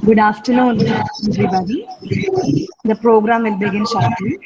Good afternoon, everybody. The program will begin shortly.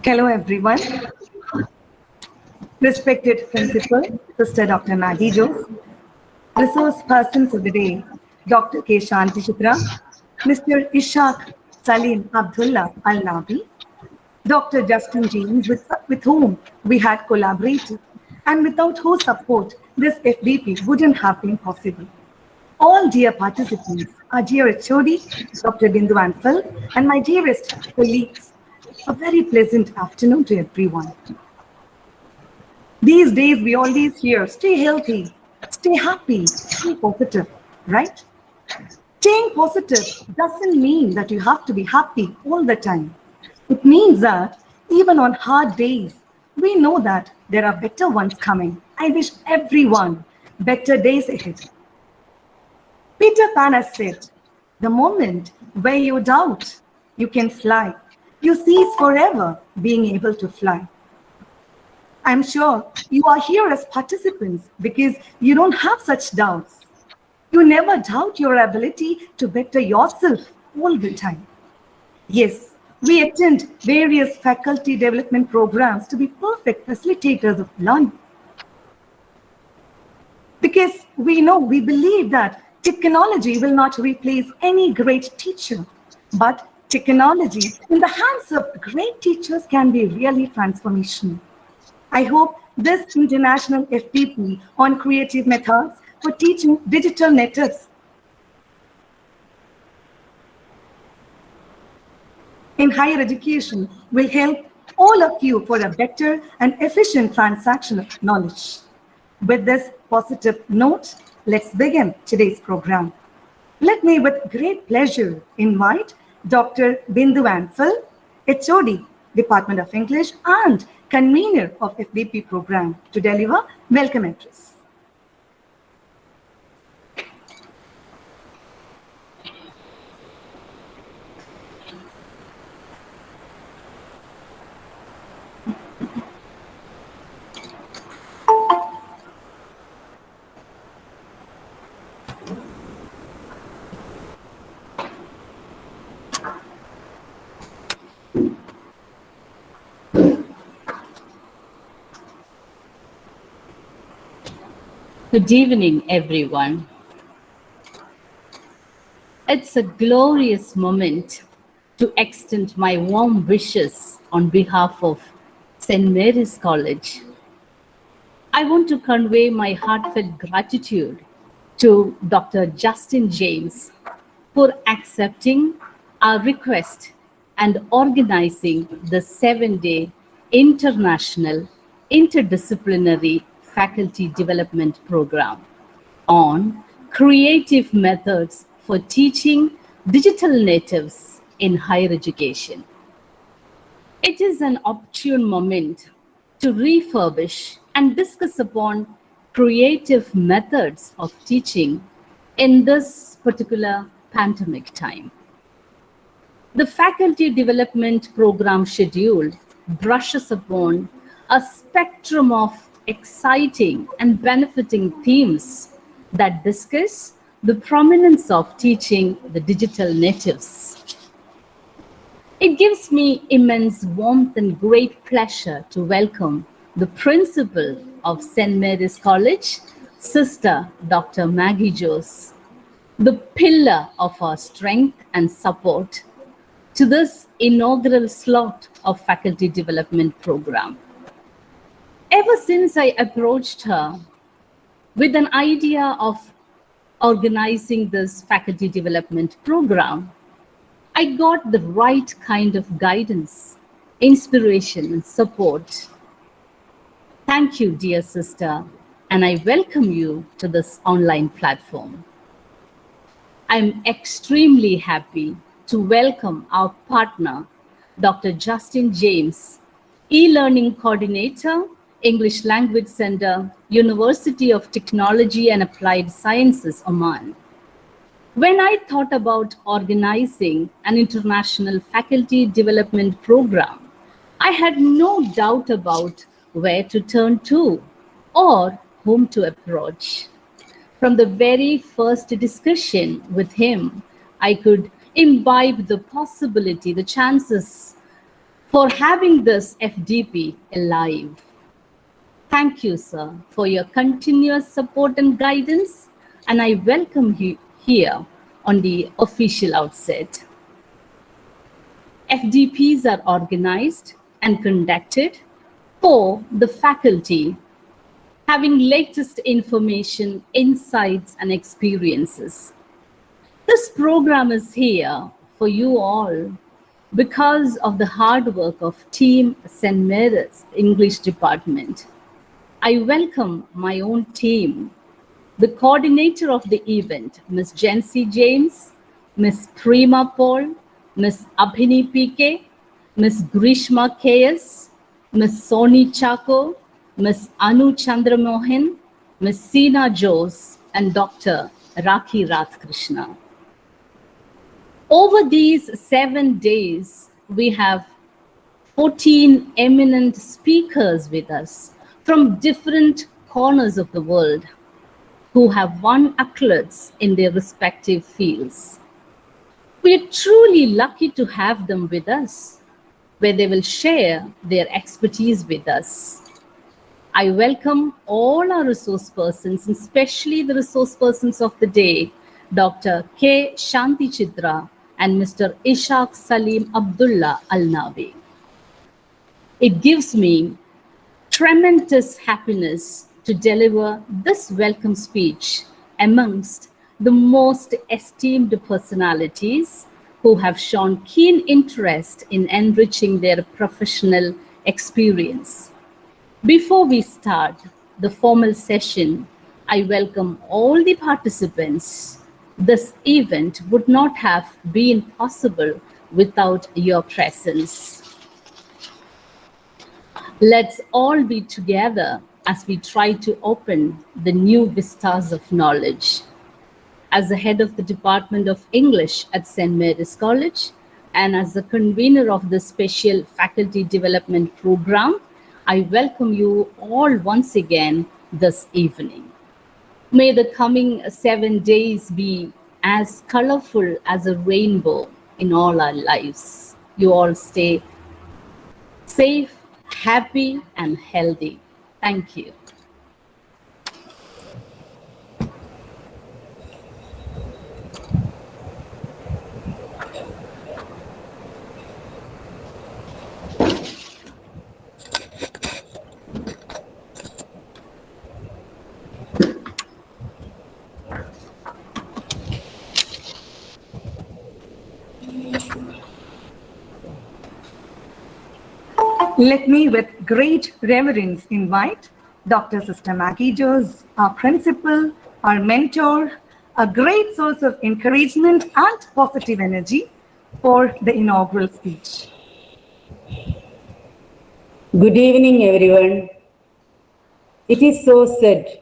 Hello, everyone. Respected Principal, Sister Dr. Maggie Jo, Resource Persons of the Day, Dr. K. Shanti Chitra, Mr. Ishaq Salim Abdullah Al-Nabi, Dr. Justin James, with whom we had collaborated, and without whose support, this FDP wouldn't have been possible. All dear participants, our dear HOD, Dr. Bindu Anfal, and my dearest colleagues, a very pleasant afternoon to everyone. These days, we always hear, stay healthy, stay happy, stay positive, right? Staying positive doesn't mean that you have to be happy all the time. It means that even on hard days, we know that there are better ones coming. I wish everyone better days ahead. Peter Pan has said, the moment where you doubt you can fly, you cease forever being able to fly. I'm sure you are here as participants because you don't have such doubts. You never doubt your ability to better yourself all the time. Yes, we attend various faculty development programs to be perfect facilitators of learning. Because we believe that technology will not replace any great teacher, but technology in the hands of great teachers can be really transformational. I hope this international FDP on creative methods for teaching digital methods in higher education will help all of you for a better and efficient transaction of knowledge. With this positive note, let's begin today's program. Let me with great pleasure invite Dr. Bindu Anfal, HOD, Department of English and convener of FDP program to deliver welcome address. Good evening, everyone. It's a glorious moment to extend my warm wishes on behalf of St. Mary's College. I want to convey my heartfelt gratitude to Dr. Justin James for accepting our request and organizing the 7-day international interdisciplinary faculty development program on creative methods for teaching digital natives in higher education. It is an opportune moment to refurbish and discuss upon creative methods of teaching in this particular pandemic time. The faculty development program schedule brushes upon a spectrum of exciting and benefiting themes that discuss the prominence of teaching the digital natives. It gives me immense warmth and great pleasure to welcome the principal of St. Mary's College, Sister Dr. Maggie Jose, the pillar of our strength and support to this inaugural slot of faculty development program. Ever since I approached her with an idea of organizing this faculty development program, I got the right kind of guidance, inspiration, and support. Thank you, dear sister, and I welcome you to this online platform. I'm extremely happy to welcome our partner, Dr. Justin James, e-learning coordinator, English Language Center, University of Technology and Applied Sciences, Oman. When I thought about organizing an international faculty development program, I had no doubt about where to turn to or whom to approach. From the very first discussion with him, I could imbibe the possibility, the chances for having this FDP alive. Thank you, sir, for your continuous support and guidance, and I welcome you here on the official outset. FDPs are organized and conducted for the faculty having latest information, insights, and experiences. This program is here for you all because of the hard work of Team St. Mary's English Department. I welcome my own team, the coordinator of the event, Ms. Jency James, Ms. Prima Paul, Ms. Abhini PK, Ms. Grishma KS, Ms. Soni Chako, Ms. Anu Chandramohan, Ms. Seena Jose, and Dr. Rakhi Radhakrishna. Over these 7 days, we have 14 eminent speakers with us from different corners of the world who have won accolades in their respective fields. We are truly lucky to have them with us, where they will share their expertise with us. I welcome all our resource persons, and especially the resource persons of the day, Dr. K. Shanti Chitra and Mr. Ishaq Salim Abdullah Al-Nabi. It gives me tremendous happiness to deliver this welcome speech amongst the most esteemed personalities who have shown keen interest in enriching their professional experience. Before we start the formal session, I welcome all the participants. This event would not have been possible without your presence. Let's all be together as we try to open the new vistas of knowledge. As the head of the Department of English at St. Mary's College and as the convener of the special faculty development program, I welcome you all once again this evening. May the coming 7 days be as colorful as a rainbow in all our lives. You all stay safe, happy, and healthy. Thank you. Let me, with great reverence, invite Dr. Sister Maggie Joes, our principal, our mentor, a great source of encouragement and positive energy for the inaugural speech. Good evening, everyone. It is so said,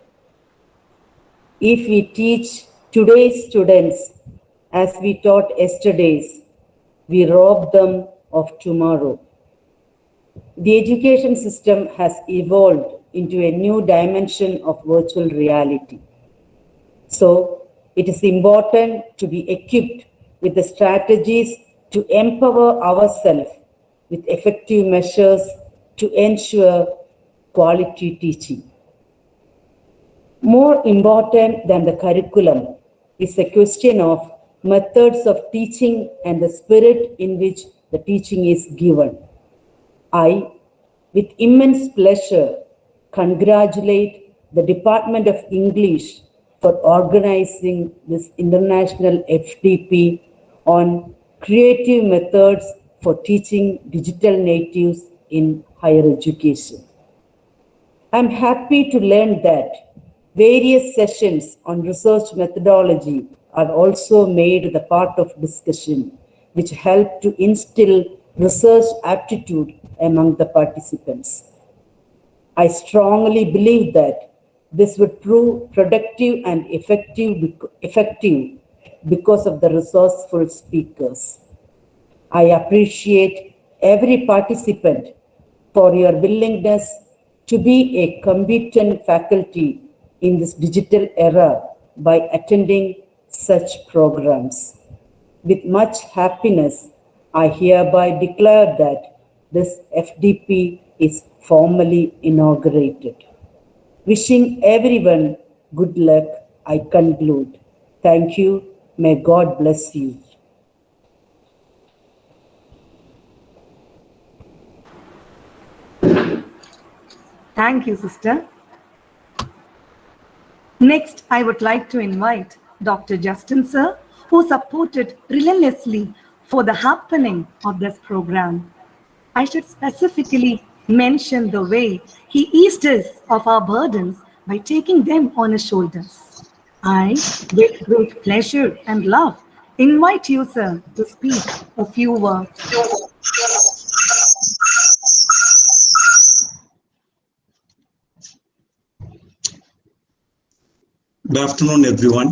if we teach today's students as we taught yesterday's, we rob them of tomorrow. The education system has evolved into a new dimension of virtual reality. So, it is important to be equipped with the strategies to empower ourselves with effective measures to ensure quality teaching. More important than the curriculum is the question of methods of teaching and the spirit in which the teaching is given. I, with immense pleasure, congratulate the Department of English for organizing this international FDP on creative methods for teaching digital natives in higher education. I'm happy to learn that various sessions on research methodology are also made the part of discussion, which help to instill research aptitude among the participants. I strongly believe that this would prove productive and effective because of the resourceful speakers. I appreciate every participant for your willingness to be a competent faculty in this digital era by attending such programs. With much happiness, I hereby declare that this FDP is formally inaugurated. Wishing everyone good luck, I conclude. Thank you. May God bless you. Thank you, sister. Next, I would like to invite Dr. Justin Sir, who supported relentlessly for the happening of this program. I should specifically mention the way he eased us of our burdens by taking them on his shoulders. I, with great pleasure and love, invite you, sir, to speak a few words. Good afternoon, everyone.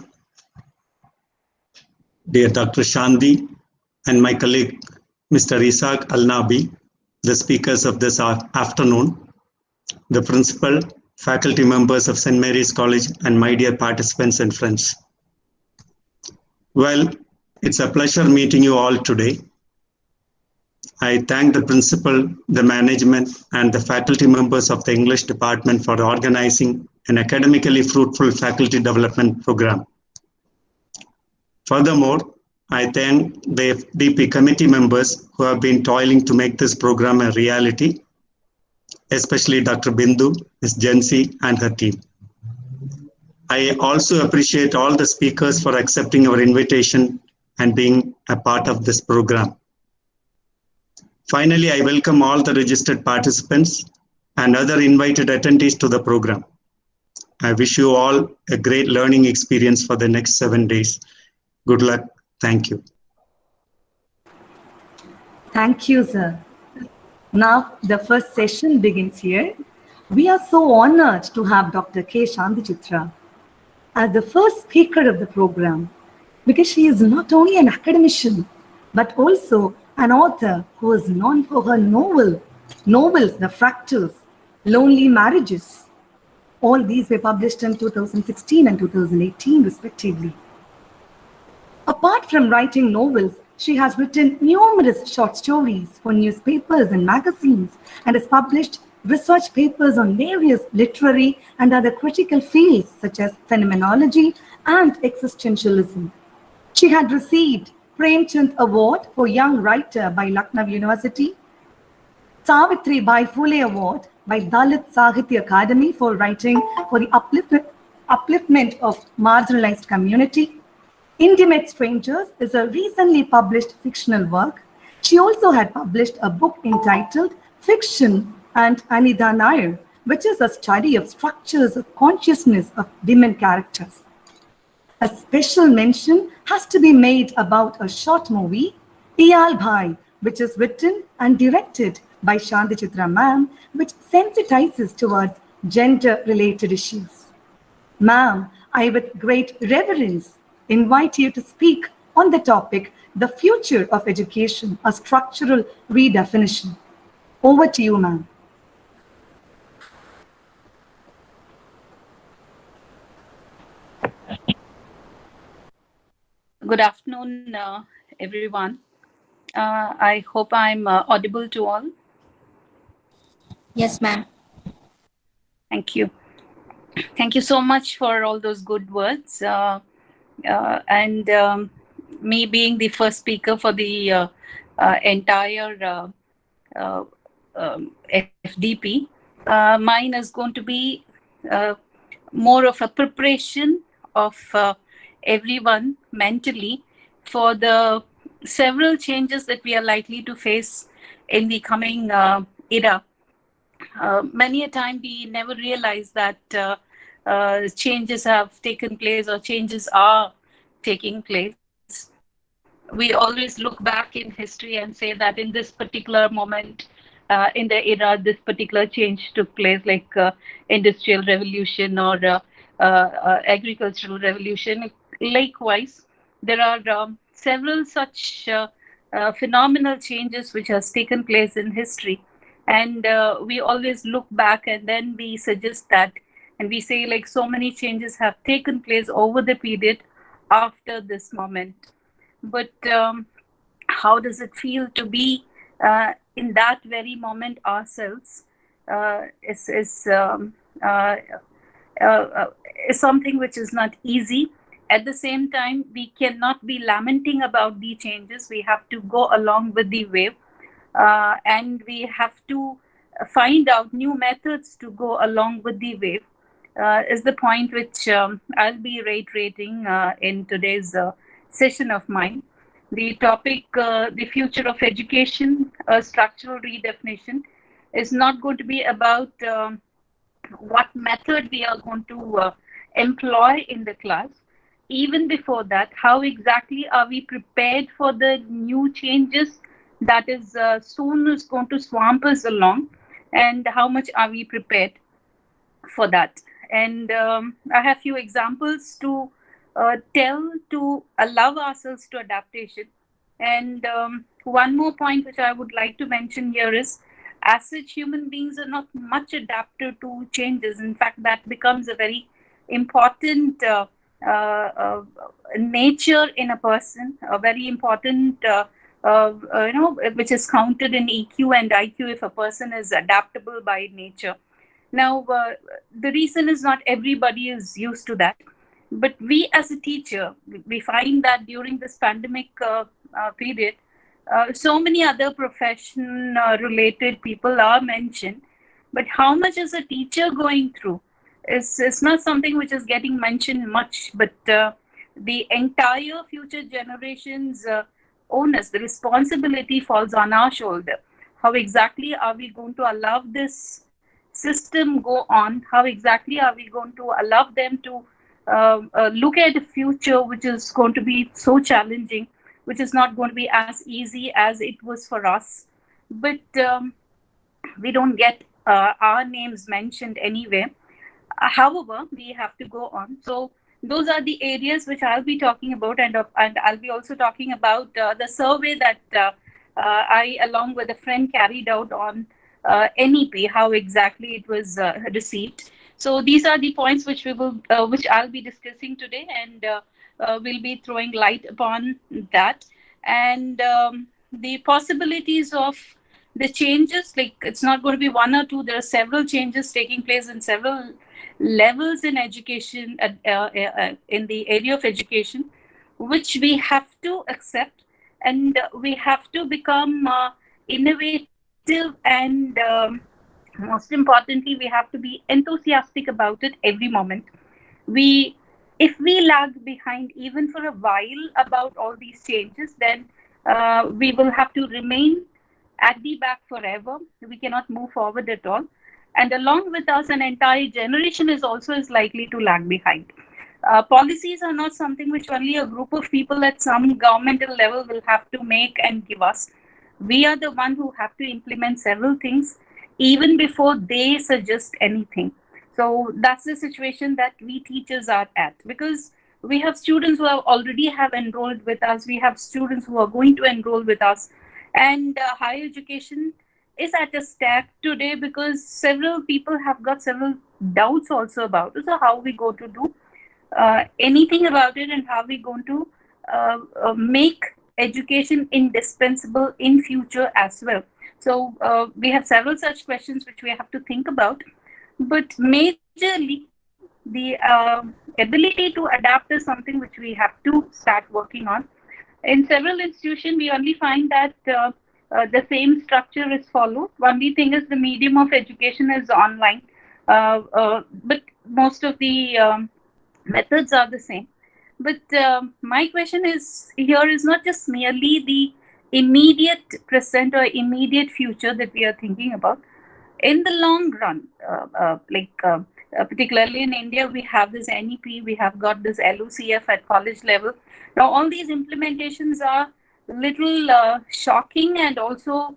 Dear Dr. Shanti and my colleague, Mr. Ishaq Al-Nabi, the speakers of this afternoon, the principal, faculty members of St. Mary's College, and my dear participants and friends. Well, it's a pleasure meeting you all today. I thank the principal, the management, and the faculty members of the English department for organizing an academically fruitful faculty development program. Furthermore, I thank the FDP committee members who have been toiling to make this program a reality, especially Dr. Bindu, Ms. Jansi, and her team. I also appreciate all the speakers for accepting our invitation and being a part of this program. Finally, I welcome all the registered participants and other invited attendees to the program. I wish you all a great learning experience for the next 7 days. Good luck. Thank you. Thank you, sir. Now, the first session begins here. We are so honored to have Dr. K. Shantichitra as the first speaker of the program, because she is not only an academician, but also an author who is known for her novels, The Fractals, Lonely Marriages. All these were published in 2016 and 2018, respectively. Apart from writing novels, she has written numerous short stories for newspapers and magazines and has published research papers on various literary and other critical fields such as phenomenology and existentialism. She had received Premchand Award for Young Writer by Lucknow University, Savitri Bai Phule Award by Dalit Sahitya Academy for writing for the upliftment of marginalized community. Intimate Strangers is a recently published fictional work. She also had published a book entitled Fiction and Anida Nair, which is a study of structures of consciousness of women characters. A special mention has to be made about a short movie, Iyal Bhai, which is written and directed by Shanti Chitra ma'am, which sensitizes towards gender-related issues. Ma'am, I with great reverence invite you to speak on the topic, the future of education, a structural redefinition. Over to you, ma'am. Good afternoon, everyone. I hope I'm audible to all. Yes, ma'am. Thank you. Thank you so much for all those good words. And me being the first speaker for the entire FDP, mine is going to be more of a preparation of everyone mentally for the several changes that we are likely to face in the coming era. Many a time we never realize that changes have taken place or changes are taking place. We always look back in history and say that in this particular moment in the era, this particular change took place, like industrial revolution or agricultural revolution. Likewise, there are several such phenomenal changes which has taken place in history, and we always look back and then we suggest that, and we say like so many changes have taken place over the period after this moment. But how does it feel to be in that very moment ourselves is something which is not easy. At the same time, we cannot be lamenting about the changes. We have to go along with the wave, and we have to find out new methods to go along with the wave, is the point which I'll be reiterating in today's session of mine. The topic, the future of education, structural redefinition, is not going to be about what method we are going to employ in the class. Even before that, how exactly are we prepared for the new changes that is soon is going to swamp us along, and how much are we prepared for that? And I have few examples to tell to allow ourselves to adaptation. And one more point which I would like to mention here is, as such, human beings are not much adapted to changes. In fact, that becomes a very important nature in a person, a very important, which is counted in EQ and IQ if a person is adaptable by nature. Now, the reason is not everybody is used to that. But we as a teacher, we find that during this pandemic period, so many other profession related people are mentioned. But how much is a teacher going through is not something which is getting mentioned much. But the entire future generations onus, the responsibility falls on our shoulder. How exactly are we going to allow this system go on? How exactly are we going to allow them to look at a future which is going to be so challenging, which is not going to be as easy as it was for us? But we don't get our names mentioned anywhere. However, we have to go on. So those are the areas which I'll be talking about, and I'll be also talking about the survey that I, along with a friend, carried out on NEP, how exactly it was received. So these are the points which which I'll be discussing today, and we'll be throwing light upon that, and the possibilities of the changes. Like, it's not going to be one or two. There are several changes taking place in several levels in education, in the area of education, which we have to accept, and we have to become innovative, and most importantly, we have to be enthusiastic about it every moment. If we lag behind even for a while about all these changes, then we will have to remain at the back forever. We cannot move forward at all. And along with us, an entire generation is likely to lag behind. Policies are not something which only a group of people at some governmental level will have to make and give us. We are the one who have to implement several things even before they suggest anything. So that's the situation that we teachers are at, because we have students who have already have enrolled with us. We have students who are going to enroll with us, and higher education is at a stack today because several people have got several doubts also about it. So how we go to do anything about it, and how we going to make education indispensable in future as well. So we have several such questions which we have to think about, but majorly the ability to adapt is something which we have to start working on. In several institutions, we only find that the same structure is followed. Only thing is the medium of education is online, but most of the methods are the same. But my question is here is not just merely the immediate present or immediate future that we are thinking about. In the long run, particularly in India, we have this NEP, we have got this LOCF at college level. Now, all these implementations are little shocking and also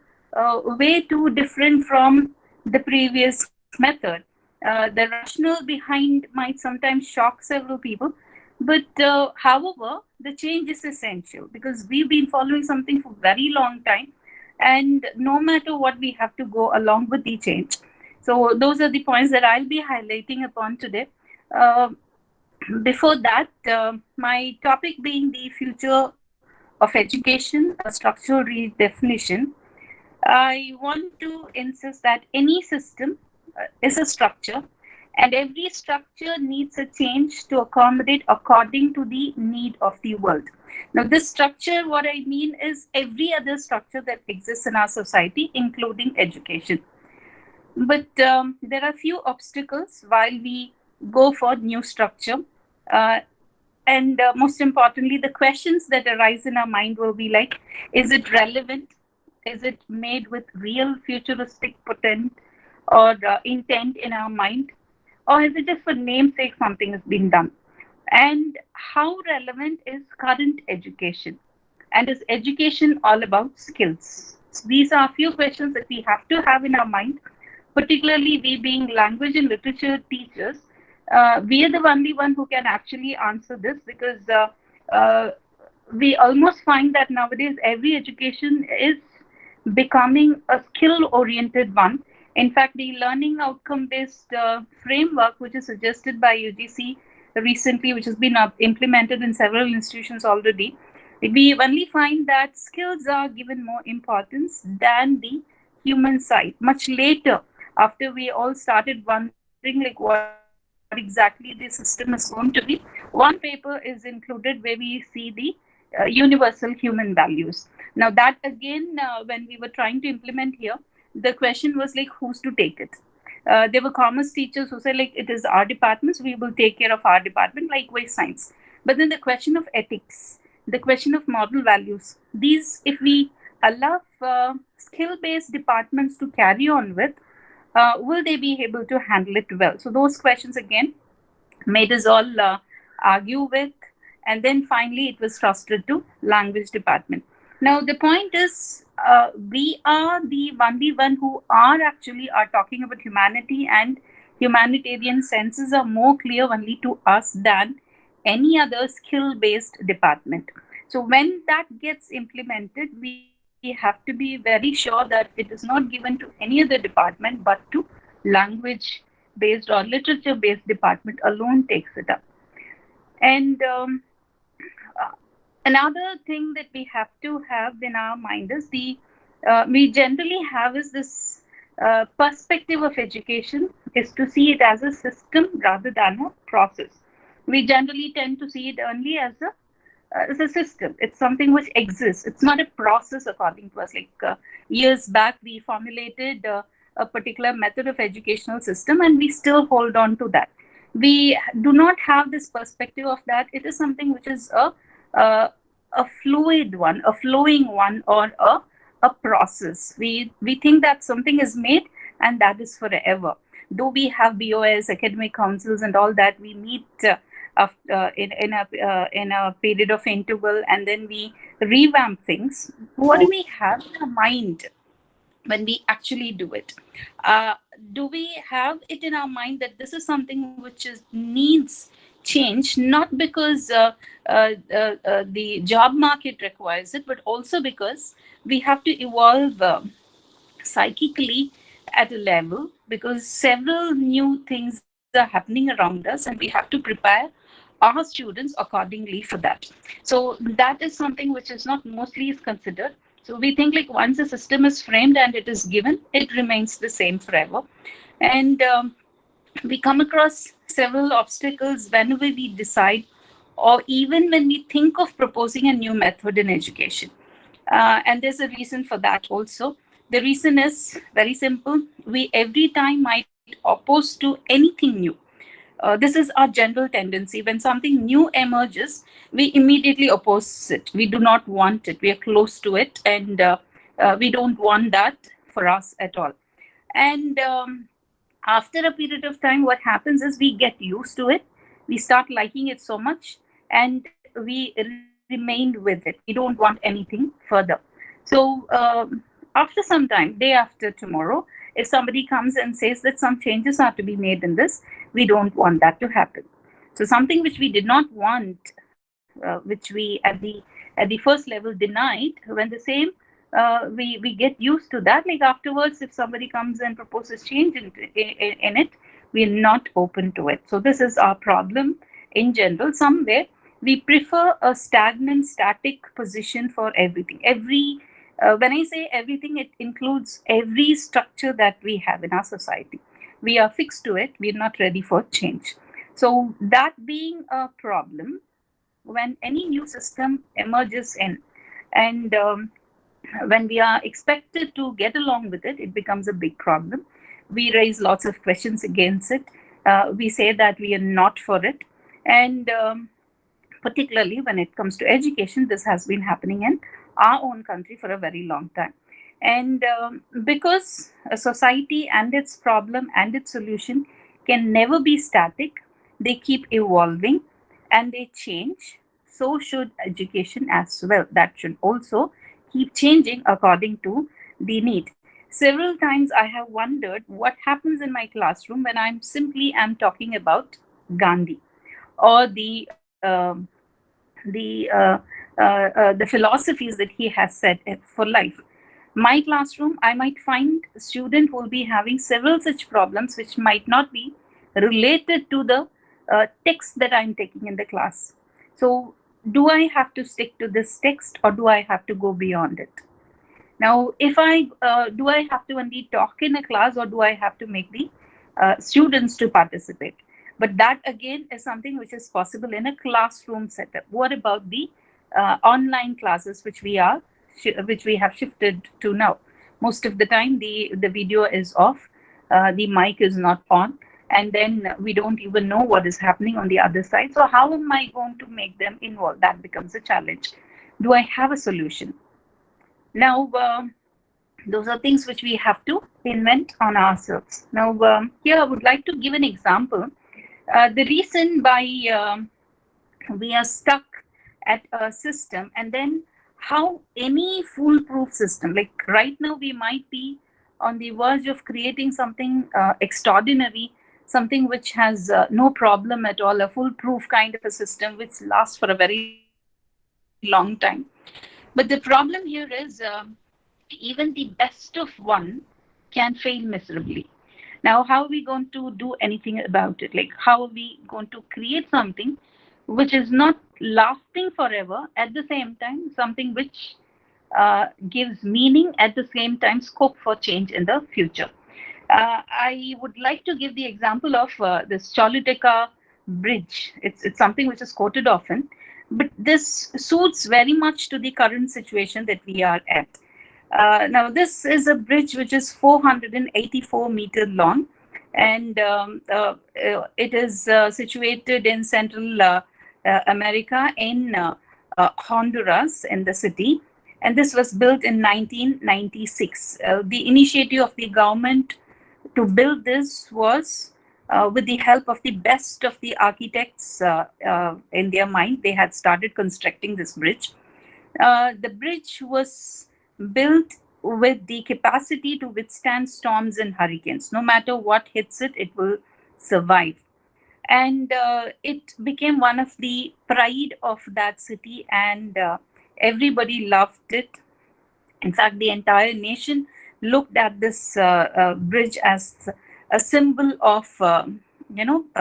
way too different from the previous method. The rationale behind might sometimes shock several people, but however, the change is essential because we've been following something for a very long time, and no matter what, we have to go along with the change. So those are the points that I'll be highlighting upon today. Before that, my topic being the future of education, a structural redefinition, I want to insist that any system is a structure, and every structure needs a change to accommodate according to the need of the world. Now, this structure, what I mean is every other structure that exists in our society, including education. But there are few obstacles while we go for new structure. And most importantly, the questions that arise in our mind will be like, is it relevant? Is it made with real futuristic potent or intent in our mind? Or is it just for namesake something is being done? And how relevant is current education? And is education all about skills? So these are a few questions that we have to have in our mind, particularly we being language and literature teachers. We are the only one who can actually answer this, because we almost find that nowadays every education is becoming a skill-oriented one. In fact, the learning outcome-based framework, which is suggested by UGC recently, which has been implemented in several institutions already, we only find that skills are given more importance than the human side. Much later, after we all started wondering like what exactly the system is going to be, one paper is included where we see the universal human values. Now that again, when we were trying to implement here, the question was like, who's to take it? There were commerce teachers who said like, it is our departments, we will take care of our department, likewise science. But then the question of ethics, the question of moral values, these, if we allow skill-based departments to carry on with, will they be able to handle it well? So those questions again made us all argue with, and then finally it was trusted to language department. Now the point is, we are the only one who are talking about humanity, and humanitarian senses are more clear only to us than any other skill-based department. So when that gets implemented, we have to be very sure that it is not given to any other department, but to language-based or literature-based department alone takes it up. And another thing that we have to have in our mind is we generally have is this perspective of education is to see it as a system rather than a process. We generally tend to see it only as a system. It's something which exists. It's not a process according to us. Like years back, we formulated a particular method of educational system, and we still hold on to that. We do not have this perspective of that. It is something which is a fluid one, a flowing one, or a process. We think that something is made and that is forever. Though we have BOS, academic councils, and all that, we meet in a period of interval, and then we revamp things. What do we have in our mind when we actually do it? Do we have it in our mind that this is something which needs change, not because the job market requires it, but also because we have to evolve psychically at a level, because several new things are happening around us and we have to prepare our students accordingly for that. So that is something which is not mostly is considered. So we think like once a system is framed and it is given, it remains the same forever. And we come across several obstacles whenever we decide, or even when we think of proposing a new method in education. And there's a reason for that also. The reason is very simple. We every time might oppose to anything new. This is our general tendency. When something new emerges, we immediately oppose it. We do not want it. We are close to it, and we don't want that for us at all. And after a period of time, what happens is we get used to it. We start liking it so much, and we remain with it. We don't want anything further. So after some time, day after tomorrow, if somebody comes and says that some changes are to be made in this, we don't want that to happen. So something which we did not want, which we at the first level denied, when the same we get used to that. Like afterwards, if somebody comes and proposes change in it, we're not open to it. So this is our problem in general. Somewhere we prefer a stagnant, static position for everything. When I say everything, it includes every structure that we have in our society. We are fixed to it. We're not ready for change. So that being a problem, when any new system emerges in, and when we are expected to get along with it, it becomes a big problem. We raise lots of questions against it. We say that we are not for it. And particularly when it comes to education, this has been happening in our own country for a very long time. And because a society and its problem and its solution can never be static, they keep evolving and they change. So should education as well. That should also keep changing according to the need. Several times I have wondered what happens in my classroom when I'm talking about Gandhi or the philosophies that he has set for life. My classroom, I might find a student will be having several such problems which might not be related to the text that I'm taking in the class. So do I have to stick to this text or do I have to go beyond it? Now, if do I have to only talk in a class or do I have to make the students to participate? But that again is something which is possible in a classroom setup. What about the online classes which we have shifted to now? Most of the time the video is off, the mic is not on, and then we don't even know what is happening on the other side. So how am I going to make them involved? That becomes a challenge. Do I have a solution? Now, those are things which we have to invent on ourselves. Now, here I would like to give an example. The reason why we are stuck at a system, and then how any foolproof system, like right now we might be on the verge of creating something extraordinary, something which has no problem at all, a foolproof kind of a system which lasts for a very long time. But the problem here is even the best of one can fail miserably. Now, how are we going to do anything about it? Like, how are we going to create something which is not lasting forever, at the same time, something which gives meaning, at the same time, scope for change in the future? I would like to give the example of this Choluteca bridge. It's something which is quoted often, but this suits very much to the current situation that we are at. Now, this is a bridge which is 484 meters long, and it is situated in Central America, in Honduras, in the city. And this was built in 1996. The initiative of the government to build this was with the help of the best of the architects in their mind. They had started constructing this bridge. The bridge was built with the capacity to withstand storms and hurricanes. No matter what hits it, it will survive. And it became one of the pride of that city, and everybody loved it. In fact, the entire nation looked at this bridge as a symbol of,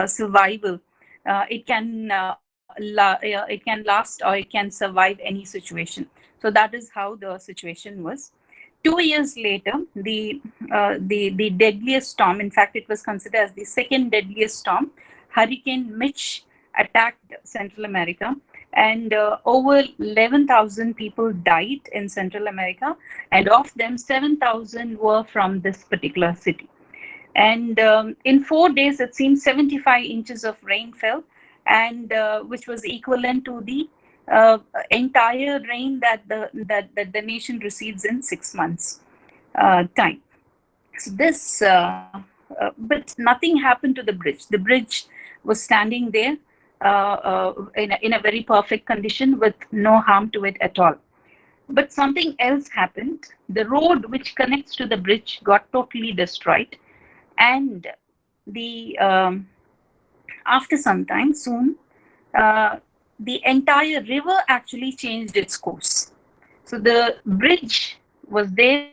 survival. It can last, or it can survive any situation. So that is how the situation was. 2 years later, the deadliest storm, in fact, it was considered as the second deadliest storm, Hurricane Mitch, attacked Central America, and over 11,000 people died in Central America, and of them 7,000 were from this particular city. And in 4 days, it seems 75 inches of rain fell, and which was equivalent to the entire rain that the nation receives in 6 months time. So this, but nothing happened to the bridge. The bridge was standing there in a very perfect condition with no harm to it at all. But something else happened. The road which connects to the bridge got totally destroyed, and the after some time, soon, the entire river actually changed its course. So the bridge was there,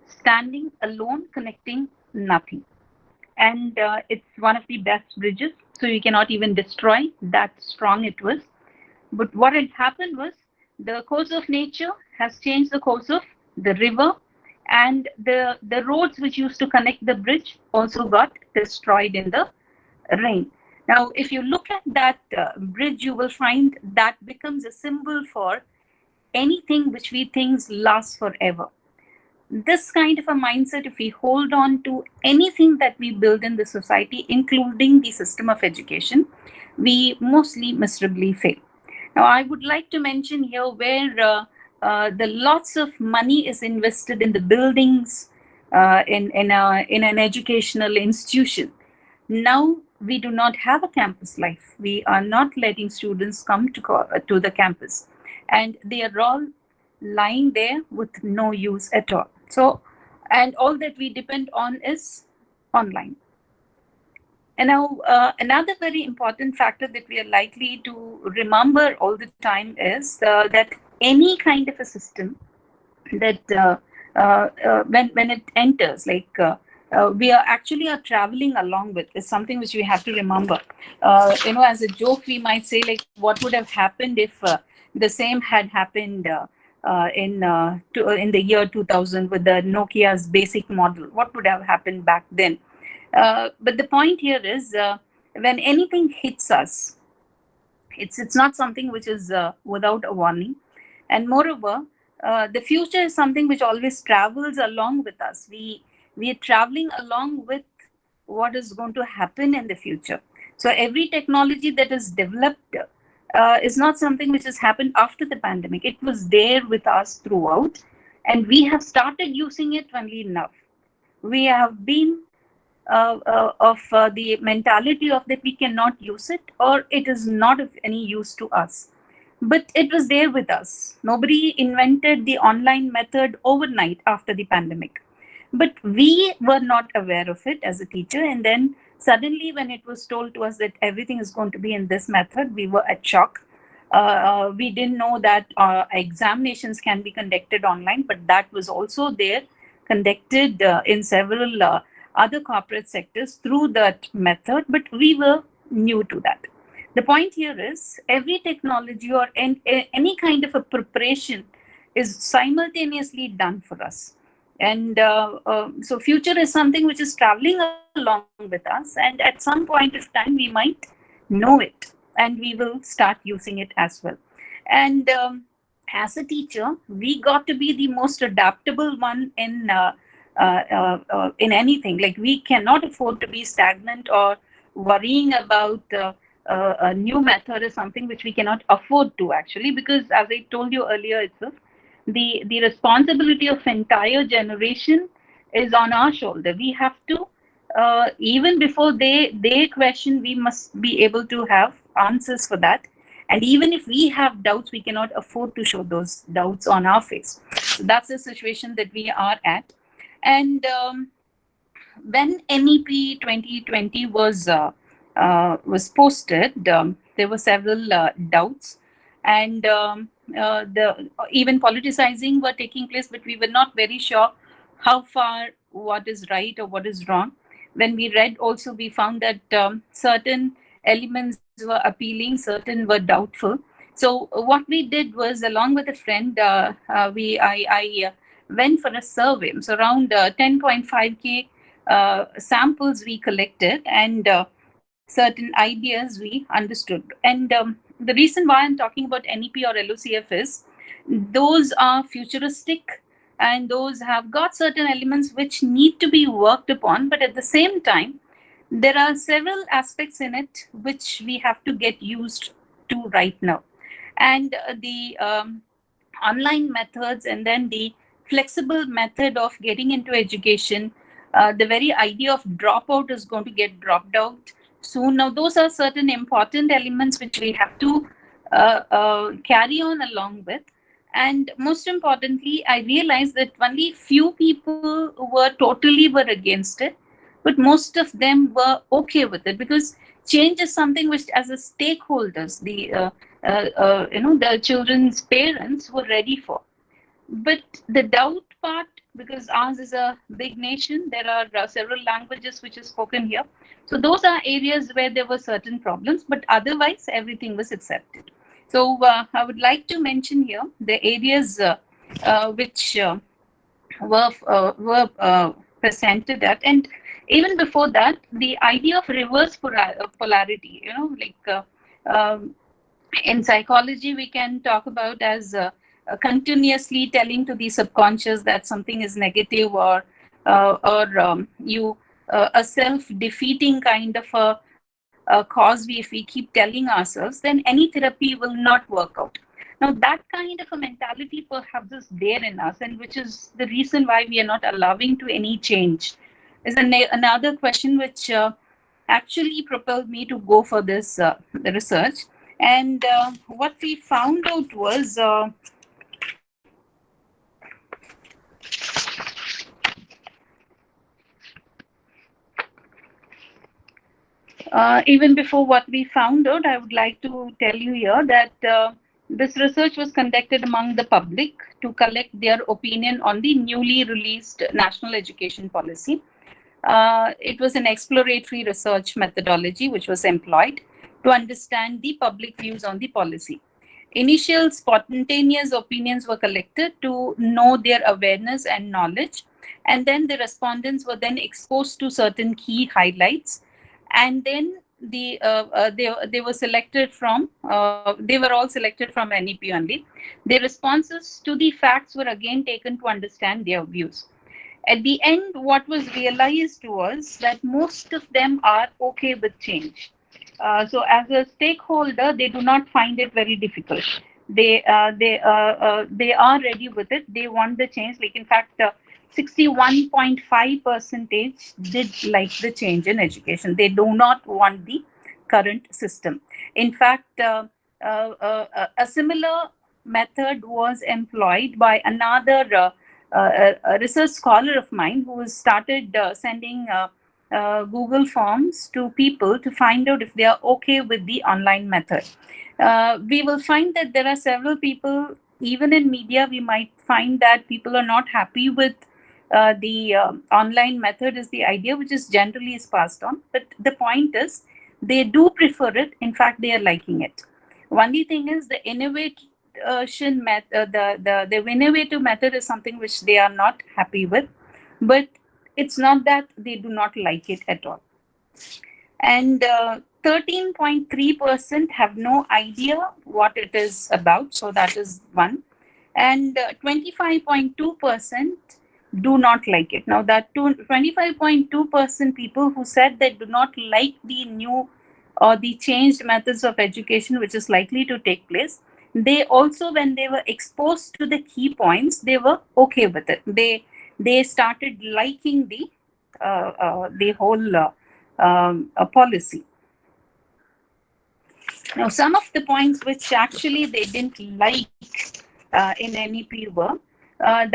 standing alone, connecting nothing. And it's one of the best bridges, so you cannot even destroy, that strong it was. But what had happened was, the course of nature has changed the course of the river, and the roads which used to connect the bridge also got destroyed in the rain. Now, if you look at that bridge, you will find that becomes a symbol for anything which we think lasts forever. This kind of a mindset, if we hold on to anything that we build in the society, including the system of education, we mostly miserably fail. Now, I would like to mention here where the lots of money is invested in the buildings in an educational institution. Now, we do not have a campus life. We are not letting students come to the campus, and they are all lying there with no use at all. So, and all that we depend on is online. And now, another very important factor that we are likely to remember all the time is that any kind of a system that when it enters, like we are actually traveling along with, is something which we have to remember. As a joke, we might say, like, what would have happened if the same had happened in the year 2000 with the Nokia's basic model? What would have happened back then? But the point here is, when anything hits us, it's not something which is without a warning. And moreover, the future is something which always travels along with us. We are traveling along with what is going to happen in the future. So every technology that is developed is not something which has happened after the pandemic. It was there with us throughout, and we have started using it only now. We have been of the mentality of that we cannot use it, or it is not of any use to us. But it was there with us. Nobody invented the online method overnight after the pandemic. But we were not aware of it as a teacher. And then suddenly, when it was told to us that everything is going to be in this method, we were at shock. We didn't know that examinations can be conducted online, but that was also there, conducted in several other corporate sectors through that method, but we were new to that. The point here is, every technology or any kind of a preparation is simultaneously done for us. And so future is something which is traveling along with us, and at some point of time we might know it, and we will start using it as well. And as a teacher, we got to be the most adaptable one in anything. Like, we cannot afford to be stagnant or worrying about a new method is something which we cannot afford to actually, because as I told you earlier itself, the responsibility of entire generation is on our shoulder. We have to, even before they question, we must be able to have answers for that. And even if we have doubts, we cannot afford to show those doubts on our face. So that's the situation that we are at. And when NEP 2020 was posted, there were several doubts, and the even politicizing were taking place, but we were not very sure how far what is right or what is wrong. When we read also, we found that certain elements were appealing, certain were doubtful. So what we did was, along with a friend, I went for a survey. So around 10.5K samples we collected, and certain ideas we understood. And the reason why I'm talking about NEP or LOCF is those are futuristic, and those have got certain elements which need to be worked upon, but at the same time there are several aspects in it which we have to get used to right now. And the online methods, and then the flexible method of getting into education, the very idea of dropout is going to get dropped out soon. Now, those are certain important elements which we have to carry on along with. And most importantly, I realized that only few people were against it, but most of them were okay with it, because change is something which, as a stakeholders, the children's parents were ready for. But the doubt part, because ours is a big nation, there are several languages which is spoken here. So those are areas where there were certain problems, but otherwise everything was accepted. So I would like to mention here the areas which were presented at. And even before that, the idea of reverse polarity, in psychology, we can talk about as continuously telling to the subconscious that something is negative, or a self-defeating kind of a cause. If we keep telling ourselves, then any therapy will not work out. Now, that kind of a mentality perhaps is there in us, and which is the reason why we are not allowing to any change. Is another question which actually propelled me to go for this research. And what we found out was even before what we found out, I would like to tell you here that this research was conducted among the public to collect their opinion on the newly released National Education Policy. It was an exploratory research methodology which was employed to understand the public views on the policy. Initial spontaneous opinions were collected to know their awareness and knowledge, and then the respondents were then exposed to certain key highlights, and then they were selected from they were all selected from NEP only. Their responses to the facts were again taken to understand their views. At the end, what was realized was that most of them are okay with change. So as a stakeholder, they do not find it very difficult. They are ready with it. They want the change. Like, in fact, 61.5% did like the change in education. They do not want the current system. In fact, a similar method was employed by another a research scholar of mine, who started sending Google Forms to people to find out if they are okay with the online method. We will find that there are several people, even in media, we might find that people are not happy with the online method is the idea which is generally is passed on. But the point is, they do prefer it. In fact, they are liking it. Only thing is, the innovation method, the innovative method is something which they are not happy with. But it's not that they do not like it at all. And 13.3% have no idea what it is about. So that is one. And 25.2% do not like it. Now, that 25.2% people who said they do not like the new or the changed methods of education which is likely to take place, they also, when they were exposed to the key points, they were okay with it. They started liking the whole policy. Now, some of the points which actually they didn't like in NEP were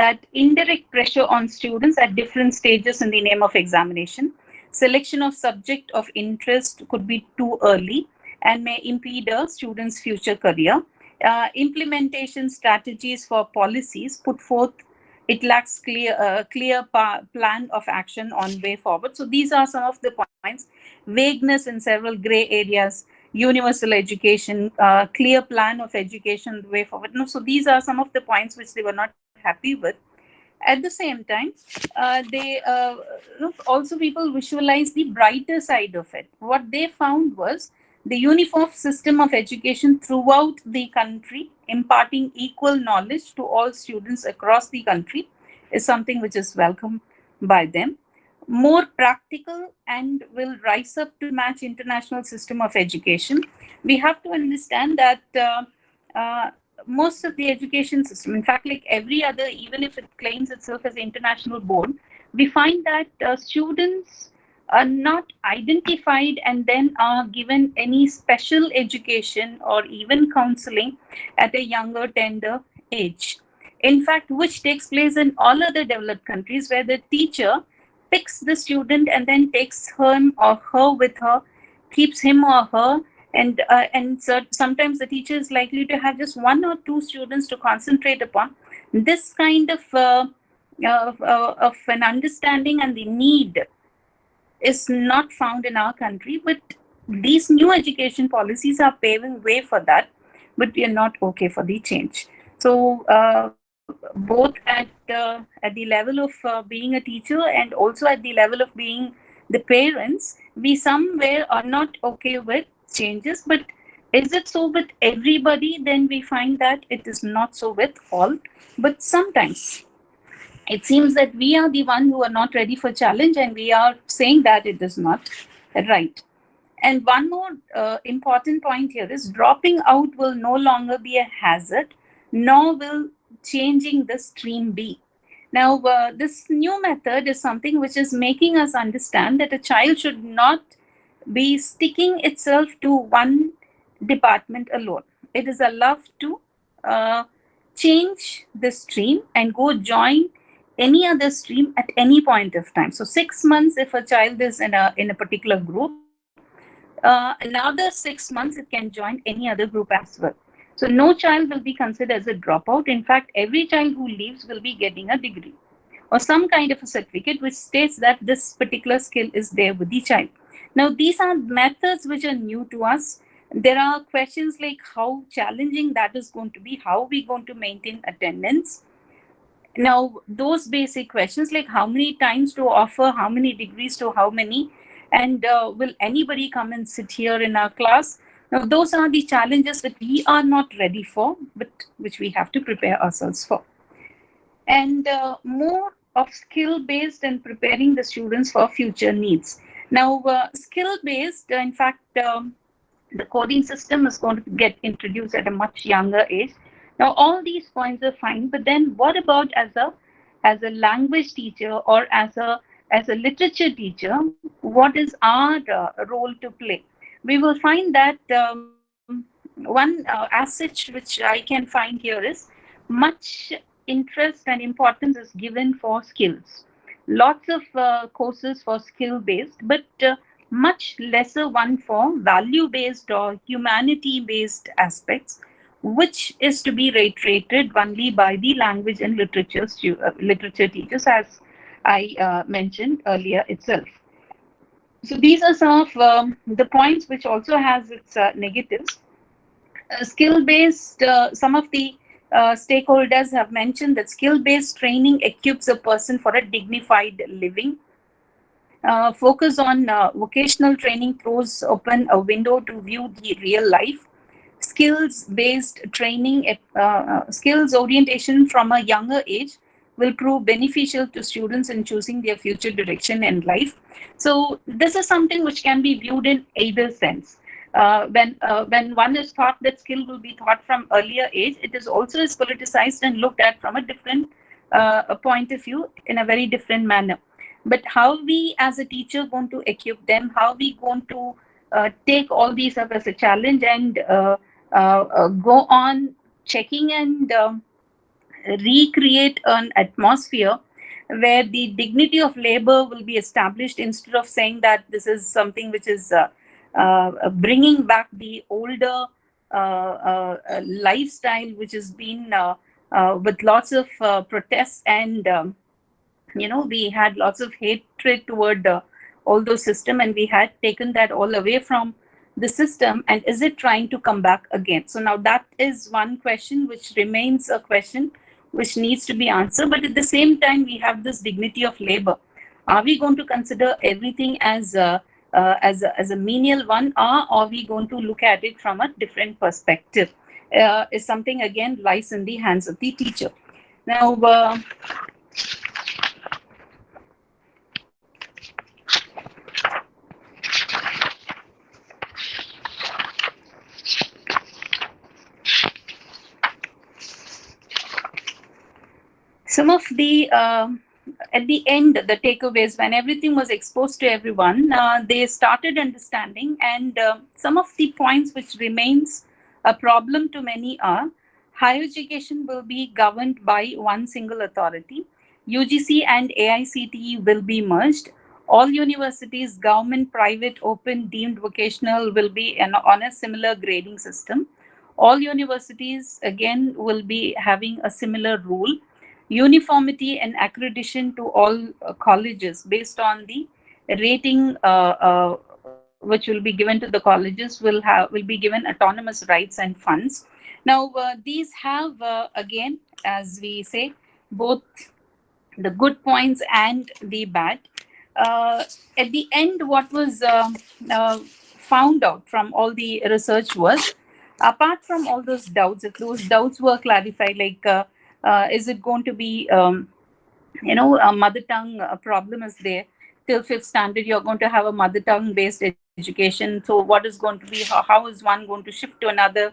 that indirect pressure on students at different stages in the name of examination, selection of subject of interest could be too early and may impede a student's future career, implementation strategies for policies put forth, it lacks clear plan of action on way forward. So these are some of the points. Vagueness in several gray areas, universal education, clear plan of education way forward. No, so these are some of the points which they were not happy with. At the same time, they also people visualize the brighter side of it. What they found was the uniform system of education throughout the country, imparting equal knowledge to all students across the country, is something which is welcome by them. More practical and will rise up to match international system of education. We have to understand that most of the education system, in fact, like every other, even if it claims itself as an international board, we find that students are not identified and then are given any special education or even counseling at a younger, tender age. In fact, which takes place in all other developed countries, where the teacher picks the student and then takes him or her with her, keeps him or her, and so sometimes the teacher is likely to have just one or two students to concentrate upon. This kind of an understanding and the need is not found in our country, but these new education policies are paving way for that, but we are not okay for the change. So both at the level of being a teacher and also at the level of being the parents, we somewhere are not okay with changes. But is it so with everybody? Then we find that it is not so with all, but sometimes it seems that we are the one who are not ready for challenge, and we are saying that it is not right. And one more important point here is dropping out will no longer be a hazard, nor will changing the stream be. Now, this new method is something which is making us understand that a child should not be sticking itself to one department alone. It is allowed to change the stream and go join any other stream at any point of time. So 6 months, if a child is in a particular group, another 6 months it can join any other group as well. So no child will be considered as a dropout. In fact, every child who leaves will be getting a degree or some kind of a certificate which states that this particular skill is there with the child. Now, these are methods which are new to us. There are questions like how challenging that is going to be, how are we going to maintain attendance. Now, those basic questions like how many times to offer, how many degrees to how many, and will anybody come and sit here in our class? Now, those are the challenges that we are not ready for, but which we have to prepare ourselves for. And more of skill-based and preparing the students for future needs. Now, skill-based, in fact, the coding system is going to get introduced at a much younger age. Now, all these points are fine, but then what about as a language teacher or as a literature teacher? What is our role to play? We will find that one asset which I can find here is much interest and importance is given for skills. Lots of courses for skill-based, but much lesser one for value-based or humanity-based aspects, which is to be reiterated only by the language and literature teachers, as I mentioned earlier itself. So these are some of the points which also has its negatives. Skill-based, some of the stakeholders have mentioned that skill-based training equips a person for a dignified living. Focus on vocational training throws open a window to view the real life. Skills-based training, skills orientation from a younger age will prove beneficial to students in choosing their future direction in life. So this is something which can be viewed in either sense. when one is taught that skill will be taught from earlier age, it is also is politicized and looked at from a different point of view in a very different manner. But how we as a teacher going to equip them, how we going to take all these up as a challenge and go on checking and recreate an atmosphere where the dignity of labor will be established, instead of saying that this is something which is bringing back the older lifestyle, which has been with lots of protests and we had lots of hatred toward all those system, and we had taken that all away from the system. And is it trying to come back again? So now that is one question which remains a question which needs to be answered. But at the same time, we have this dignity of labor. Are we going to consider everything as a menial one, or are we going to look at it from a different perspective? Is something again lies in the hands of the teacher. Now, some of the at the end, the takeaways, when everything was exposed to everyone, they started understanding, and some of the points which remains a problem to many are: higher education will be governed by one single authority, UGC and AICTE will be merged, all universities, government, private, open, deemed vocational, will be on a similar grading system, all universities again will be having a similar rule, uniformity and accreditation to all colleges based on the rating which will be given to the colleges, will be given autonomous rights and funds. Now these have again, as we say, both the good points and the bad. At the end, what was found out from all the research was, apart from all those doubts, if those doubts were clarified, like is it going to be, a mother tongue problem is there. Till 5th standard, you're going to have a mother tongue based education. So what is going to be, how is one going to shift to another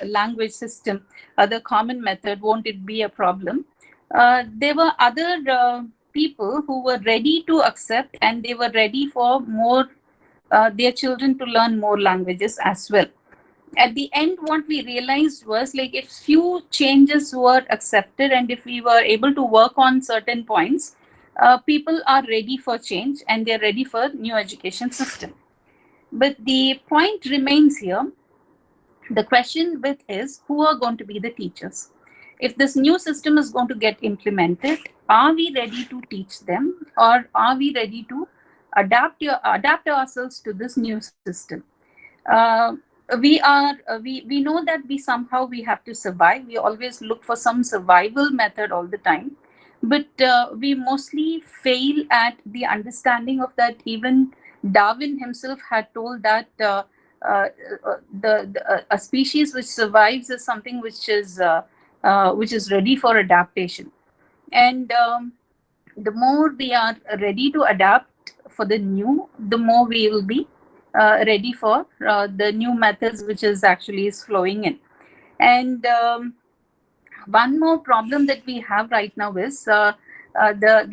language system, other common method? Won't it be a problem? There were other people who were ready to accept, and they were ready for more, their children to learn more languages as well. At the end, what we realized was, like, if few changes were accepted and if we were able to work on certain points, people are ready for change and they're ready for new education system. But the point remains here. The question with is, who are going to be the teachers? If this new system is going to get implemented, are we ready to teach them, or are we ready to adapt ourselves to this new system? We know that we have to survive. We always look for some survival method all the time, but we mostly fail at the understanding of that. Even Darwin himself had told that a species which survives is something which is ready for adaptation. And the more we are ready to adapt for the new, the more we will be ready for the new methods which is actually flowing in. And one more problem that we have right now is the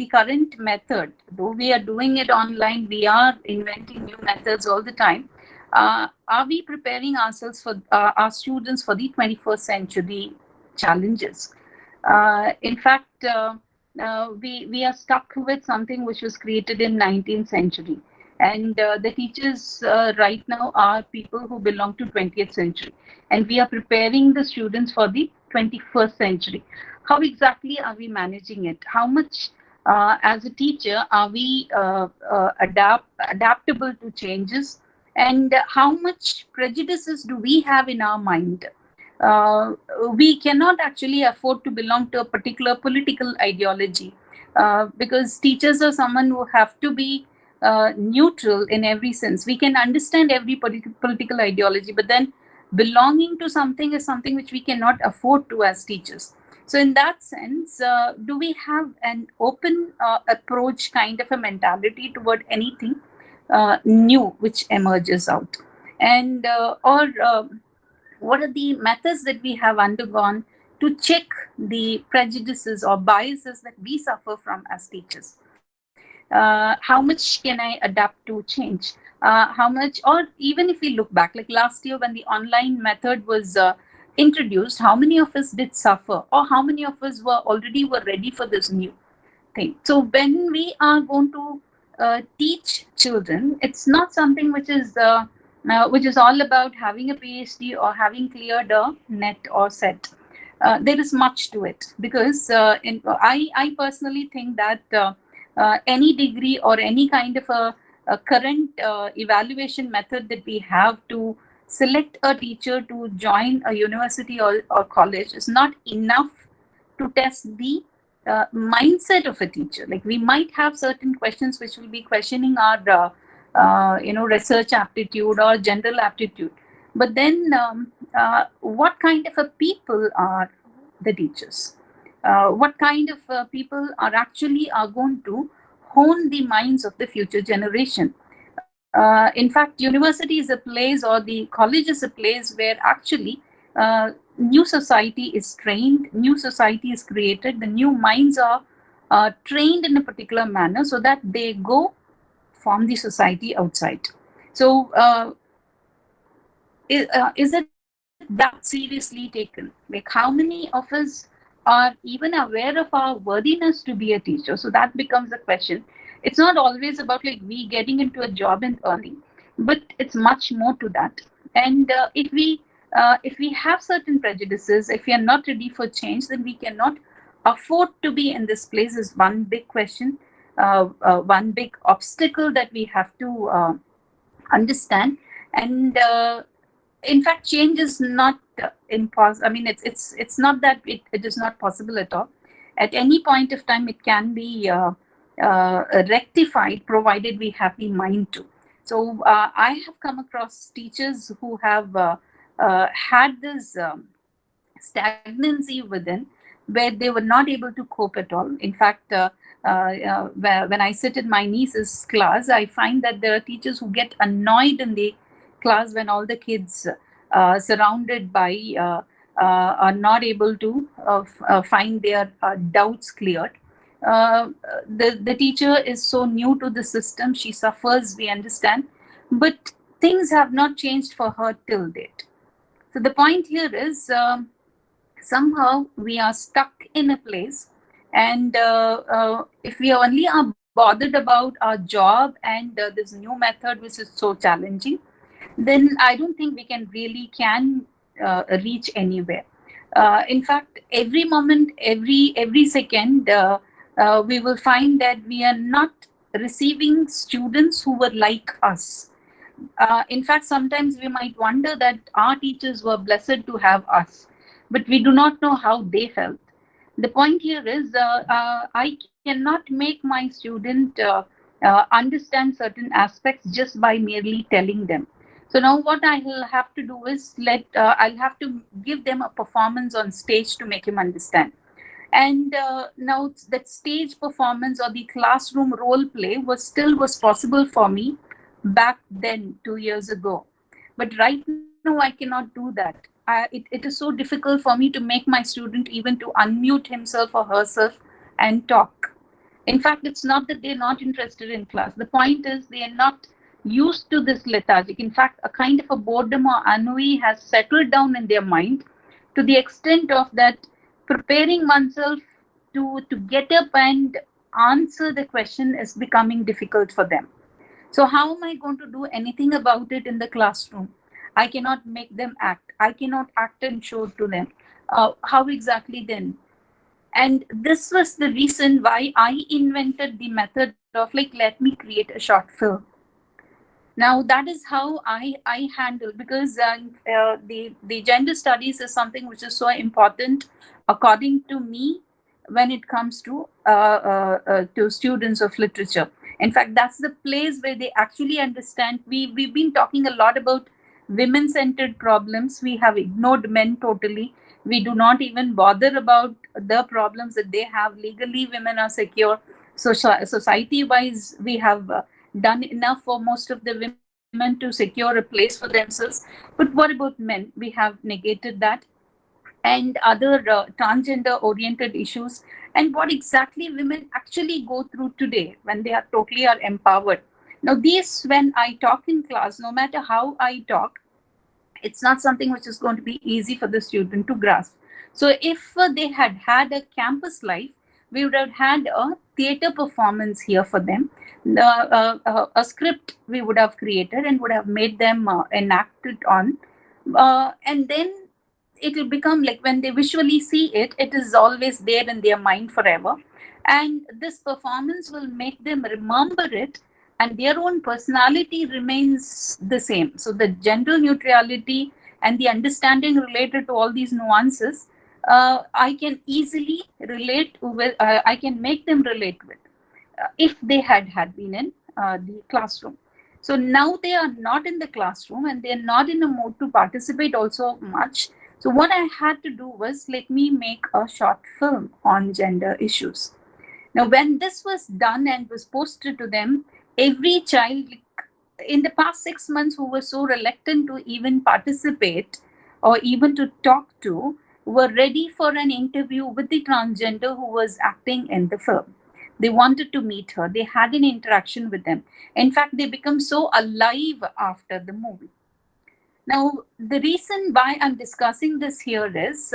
current method. Though we are doing it online, we are inventing new methods all the time. Are we preparing ourselves for our students for the 21st century challenges? In fact, we are stuck with something which was created in 19th century. And the teachers right now are people who belong to 20th century. And we are preparing the students for the 21st century. How exactly are we managing it? How much, as a teacher, are we adaptable to changes? And how much prejudices do we have in our mind? We cannot actually afford to belong to a particular political ideology, because teachers are someone who have to be neutral in every sense. We can understand every political ideology, but then belonging to something is something which we cannot afford to as teachers. So in that sense, do we have an open approach kind of a mentality toward anything new which emerges out? and what are the methods that we have undergone to check the prejudices or biases that we suffer from as teachers. How much can I adapt to change? How much, or even if we look back, like last year when the online method was introduced, how many of us did suffer, or how many of us were ready for this new thing? So when we are going to teach children, it's not something which is all about having a PhD or having cleared a net or set. There is much to it, because I personally think that any degree or any kind of a current evaluation method that we have to select a teacher to join a university or college is not enough to test the mindset of a teacher. Like, we might have certain questions which will be questioning our research aptitude or general aptitude, but then what kind of a people are the teachers? What kind of people are going to hone the minds of the future generation? In fact, university is a place, or the college is a place where actually new society is trained, new society is created, the new minds are trained in a particular manner so that they go form the society outside. So is it that seriously taken? Like, how many of us are even aware of our worthiness to be a teacher? So that becomes a question. It's not always about like we getting into a job and earning, but it's much more to that. And if we have certain prejudices, if we are not ready for change, then we cannot afford to be in this place. Is one big question, one big obstacle that we have to understand. And in fact, change is not impossible. I mean, it's not that it is not possible at all. At any point of time, it can be rectified, provided we have the mind to. So I have come across teachers who have had this stagnancy within, where they were not able to cope at all. In fact, when I sit in my niece's class, I find that there are teachers who get annoyed in the class when all the kids surrounded by are not able to find their doubts cleared. The teacher is so new to the system, she suffers, we understand, but things have not changed for her till date. So the point here is somehow we are stuck in a place, and if we only are bothered about our job and this new method which is so challenging, then I don't think we can reach anywhere. In fact, every moment, every second, we will find that we are not receiving students who were like us. In fact, sometimes we might wonder that our teachers were blessed to have us, but we do not know how they felt. The point here is I cannot make my student understand certain aspects just by merely telling them. So now what I will have to do is I'll have to give them a performance on stage to make him understand. And now that stage performance or the classroom role play was possible for me back then 2 years ago. But right now I cannot do that. It is so difficult for me to make my student even to unmute himself or herself and talk. In fact, it's not that they're not interested in class. The point is they are not used to this lethargic. In fact, a kind of a boredom or ennui has settled down in their mind to the extent of that preparing oneself to get up and answer the question is becoming difficult for them. So how am I going to do anything about it in the classroom? I cannot make them act. I cannot act and show to them. How exactly then? And this was the reason why I invented the method of like, let me create a short film. Now that is how I handle, because the gender studies is something which is so important, according to me, when it comes to students of literature. In fact, that's the place where they actually understand. We've been talking a lot about women-centered problems. We have ignored men totally. We do not even bother about the problems that they have. Legally, women are secure. So society-wise, we have done enough for most of the women women to secure a place for themselves. But what about men? We have negated that, and other transgender oriented issues, and what exactly women actually go through today when they are totally are empowered. Now these, when I talk in class, no matter how I talk, it's not something which is going to be easy for the student to grasp. So if they had had a campus life, we would have had a theater performance here for them, a script we would have created and would have made them enact it on, and then it will become like when they visually see it, it is always there in their mind forever, and this performance will make them remember it, and their own personality remains the same. So the gender neutrality and the understanding related to all these nuances, I can easily relate with, I can make them relate with, if they had been in the classroom. So now they are not in the classroom and they are not in a mood to participate also much. So what I had to do was, let me make a short film on gender issues. Now, when this was done and was posted to them, every child in the past 6 months who were so reluctant to even participate or even to talk to were ready for an interview with the transgender who was acting in the film. They wanted to meet her. They had an interaction with them. In fact, they become so alive after the movie. Now, the reason why I'm discussing this here is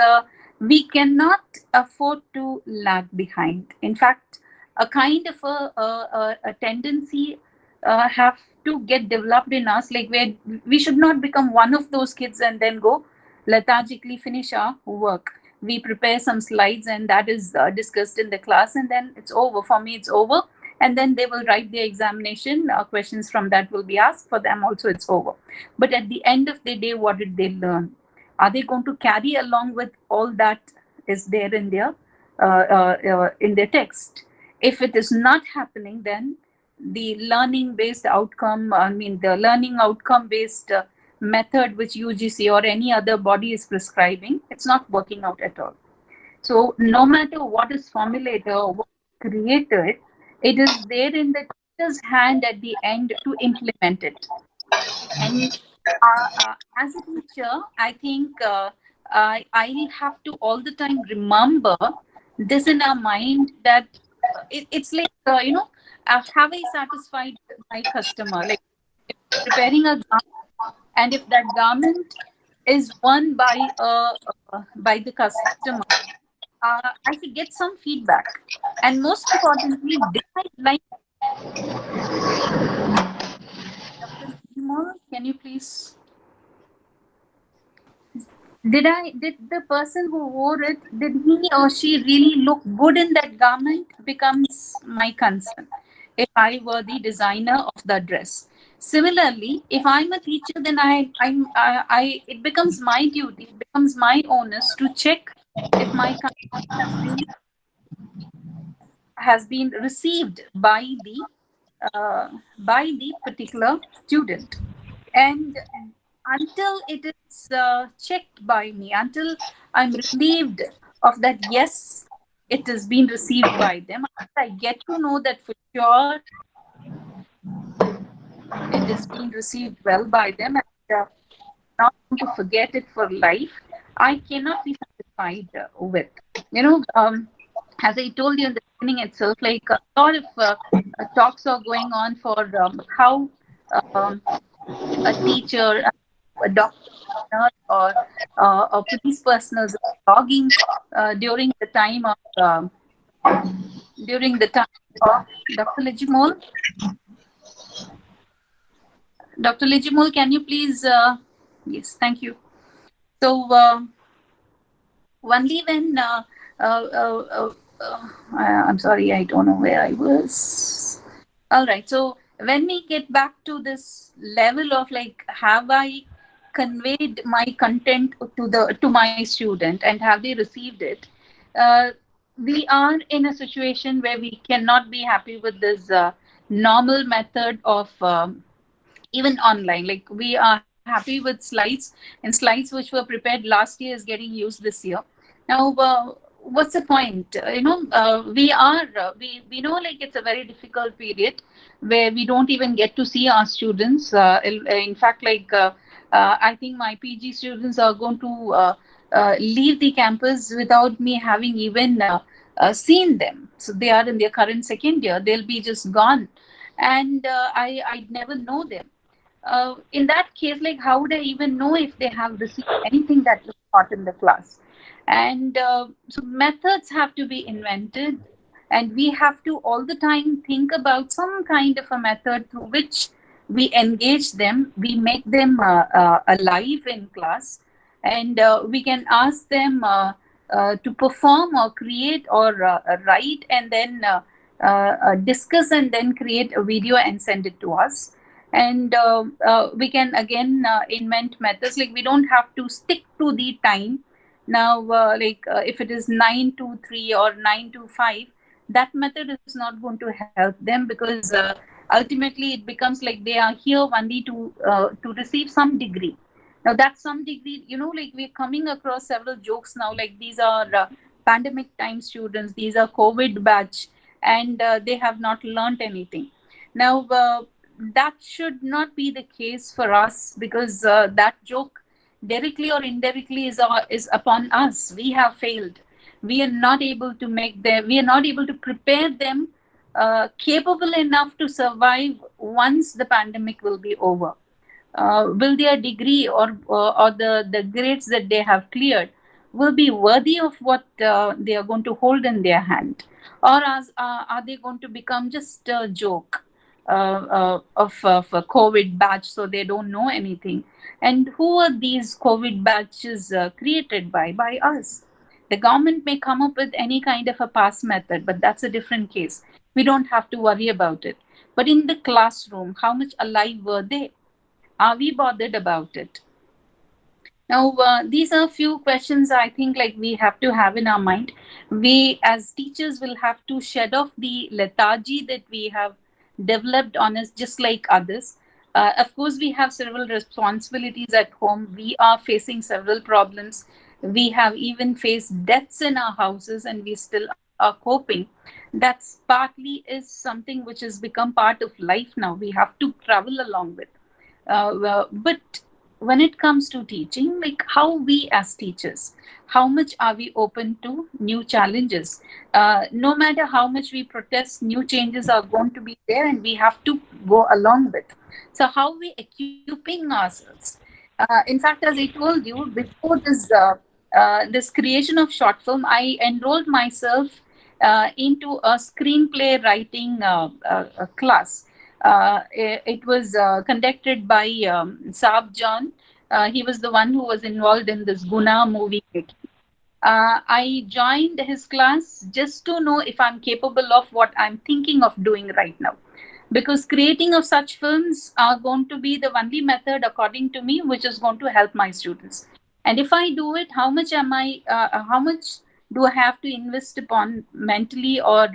we cannot afford to lag behind. In fact, a kind of a tendency have to get developed in us, like where we should not become one of those kids and then go lethargically finish our work. We prepare some slides and that is discussed in the class, and then it's over. For me, it's over. And then they will write their examination. Questions from that will be asked. For them also, it's over. But at the end of the day, what did they learn? Are they going to carry along with all that is there in their text? If it is not happening, then the learning-based outcome, the learning outcome-based method which UGC or any other body is prescribing, it's not working out at all. So no matter what is formulated or what is created, it is there in the teacher's hand at the end to implement it. And as a teacher, I think I have to all the time remember this in our mind, that it's like, have I satisfied my customer? Like preparing a garment, and if that garment is won by the customer, I should get some feedback. And most importantly, did I like? Dr. Sima, can you please? Did the person who wore it, did he or she really look good in that garment? Becomes my concern if I were the designer of the dress. Similarly, if I'm a teacher, then it becomes my duty, it becomes my onus to check if my content has been received by the particular student. And until it is checked by me, until I'm relieved of that, yes, it has been received by them, I get to know that for sure it is being received well by them, and not going to forget it for life, I cannot be satisfied with. As I told you in the beginning itself, like a lot of talks are going on for how a teacher, a doctor, or police personnel are logging during the time of Dr. Lijimol. Dr. Lijimol, can you please? Yes, thank you. So only when I'm sorry, I don't know where I was. All right. So when we get back to this level of like, have I conveyed my content to my student and have they received it? We are in a situation where we cannot be happy with this normal method of even online. Like we are happy with slides, and slides which were prepared last year is getting used this year. Now, what's the point? We know like it's a very difficult period where we don't even get to see our students. In fact, I think my PG students are going to leave the campus without me having even seen them. So they are in their current second year. They'll be just gone, and I'd never know them. In that case, like, how would I even know if they have received anything that was taught in the class? And so methods have to be invented, and we have to all the time think about some kind of a method through which we engage them, we make them alive in class, and we can ask them to perform or create or write, and then discuss and then create a video and send it to us. And we can again invent methods, like we don't have to stick to the time. Now if it is 9 to 3 or 9 to 5, that method is not going to help them, because ultimately it becomes like they are here only to receive some degree. Now that some degree, like we're coming across several jokes now, like these are pandemic time students, these are COVID batch, and they have not learned anything. Now that should not be the case for us, because that joke directly or indirectly is upon us. We have failed. We are not able to make them, we are not able to prepare them capable enough to survive once the pandemic will be over. Will their degree or the grades that they have cleared will be worthy of what they are going to hold in their hand, or are they going to become just a joke of a COVID batch, so they don't know anything? And who are these COVID batches created by? By us. The government may come up with any kind of a pass method, but that's a different case. We don't have to worry about it. But in the classroom, how much alive were they? Are we bothered about it? Now, these are a few questions I think like we have to have in our mind. We as teachers will have to shed off the lethargy that we have developed on us, just like others. Of course, we have several responsibilities at home. We are facing several problems. We have even faced deaths in our houses, and we still are coping. That's partly is something which has become part of life now. We have to travel along with. But when it comes to teaching, like how we as teachers, how much are we open to new challenges? No matter how much we protest, new changes are going to be there, and we have to go along with. So how are we equipping ourselves? In fact, as I told you, before this creation of short film, I enrolled myself into a screenplay writing class. It was conducted by Saab John. He was the one who was involved in this Guna movie making. I joined his class just to know if I'm capable of what I'm thinking of doing right now. Because creating of such films are going to be the only method, according to me, which is going to help my students. And if I do it, how much do I have to invest upon mentally, or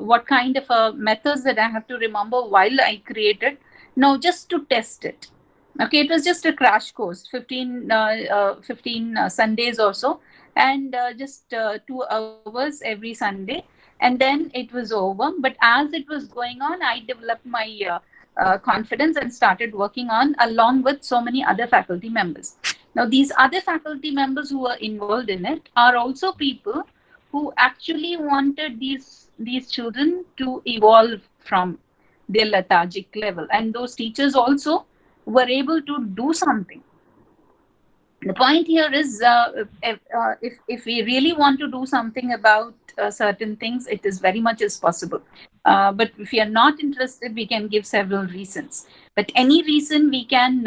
what kind of methods that I have to remember while I create it? No, just to test it. Okay, it was just a crash course, 15 Sundays or so, and just 2 hours every Sunday, and then it was over. But as it was going on, I developed my confidence and started working on along with so many other faculty members. Now, these other faculty members who were involved in it are also people who actually wanted these children to evolve from their lethargic level, and those teachers also were able to do something. The point here is, if we really want to do something about certain things, it is very much is possible. But if we are not interested, we can give several reasons. But any reason we can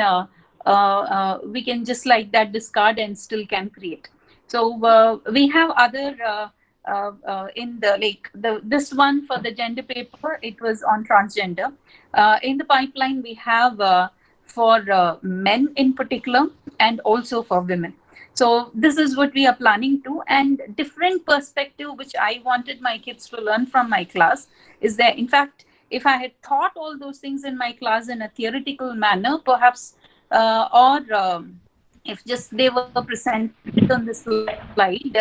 just like that discard and still can create. So we have other in the this one for the gender paper, it was on transgender. In the pipeline, we have for men in particular, and also for women. So this is what we are planning to, and different perspective which I wanted my kids to learn from my class is there. In fact, if I had taught all those things in my class in a theoretical manner, perhaps, or if just they were presented on the slide,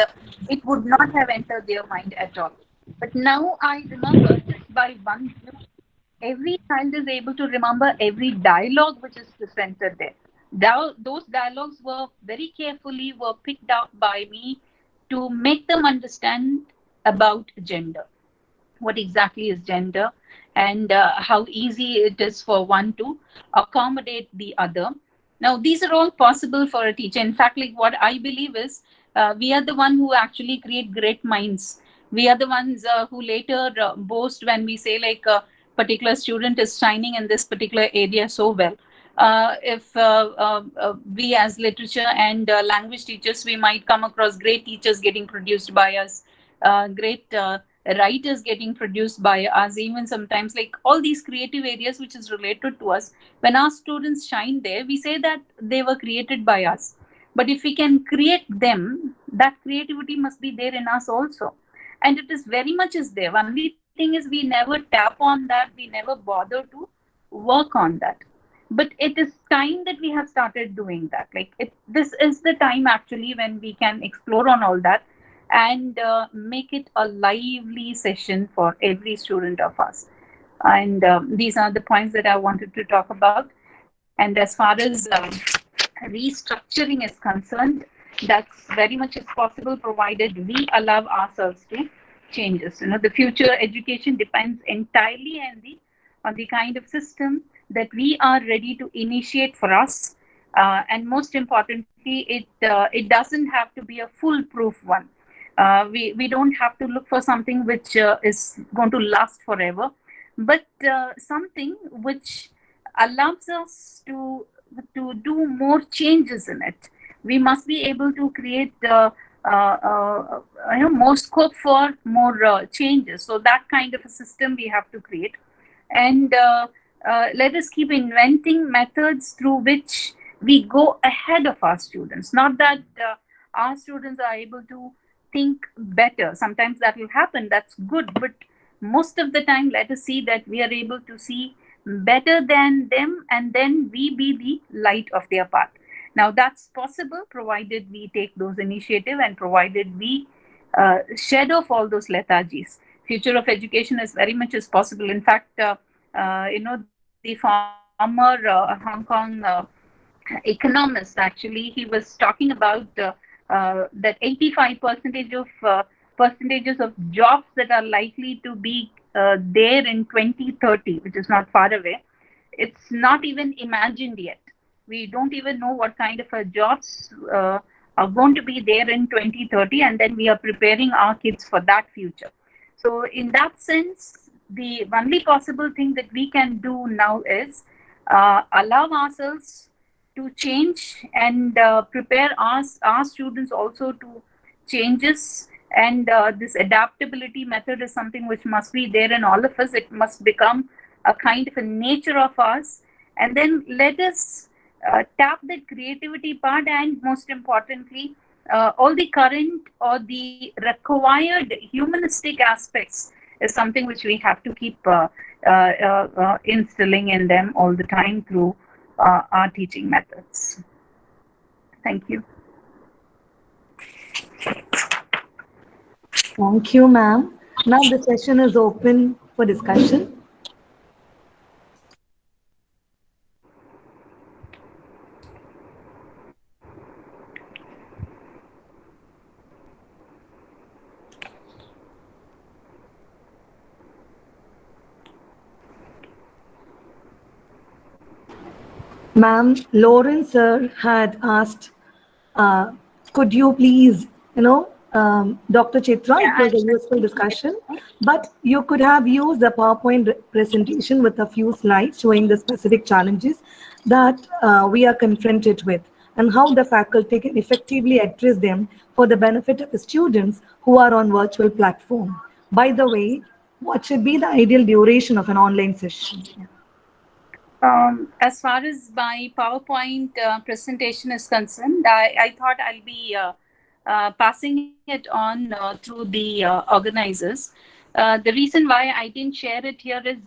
it would not have entered their mind at all. But now I remember just by one view, every child is able to remember every dialogue which is presented there. Those dialogues were very carefully were picked up by me to make them understand about gender, what exactly is gender, and how easy it is for one to accommodate the other. Now, these are all possible for a teacher. In fact, like what I believe is, we are the one who actually create great minds. We are the ones who later boast when we say like a particular student is shining in this particular area so well. If we as literature and language teachers, we might come across great teachers getting produced by us, great writers getting produced by us, even sometimes like all these creative areas which is related to us. When our students shine there, we say that they were created by us. But if we can create them, that creativity must be there in us also. And it is very much is there. Only thing is we never tap on that, we never bother to work on that. But it is time that we have started doing that. This is the time actually when we can explore on all that and make it a lively session for every student of us. And these are the points that I wanted to talk about. And as far as restructuring is concerned, that's very much is possible provided we allow ourselves to changes. The future education depends entirely on the kind of system that we are ready to initiate for us. And most importantly, it doesn't have to be a foolproof one. We don't have to look for something which is going to last forever, but something which allows us to do more changes in it. We must be able to create more scope for more changes. So that kind of a system we have to create, and let us keep inventing methods through which we go ahead of our students. Not that our students are able to think better. Sometimes that will happen, that's good, but most of the time let us see that we are able to see better than them, and then we be the light of their path. Now that's possible provided we take those initiative and provided we shed off all those lethargies. Future of education is very much is possible. In fact, the former Hong Kong economist, actually, he was talking about that 85 percentages of jobs that are likely to be there in 2030, which is not far away. It's not even imagined yet. We don't even know what kind of jobs are going to be there in 2030, and then we are preparing our kids for that future. So in that sense, the only possible thing that we can do now is allow ourselves to change and prepare our students also to changes. And this adaptability method is something which must be there in all of us. It must become a kind of a nature of ours. And then let us tap the creativity part, and most importantly, all the current or the required humanistic aspects is something which we have to keep instilling in them all the time through our teaching methods. Thank you. Thank you, ma'am. Now the session is open for discussion. Ma'am, Lawrence sir had asked, could you please, Dr. Chitra, it was a useful discussion, but you could have used the PowerPoint presentation with a few slides showing the specific challenges that we are confronted with and how the faculty can effectively address them for the benefit of the students who are on virtual platform. By the way, what should be the ideal duration of an online session? As far as my PowerPoint presentation is concerned, I thought I'll be passing it on through the organizers. The reason why I didn't share it here is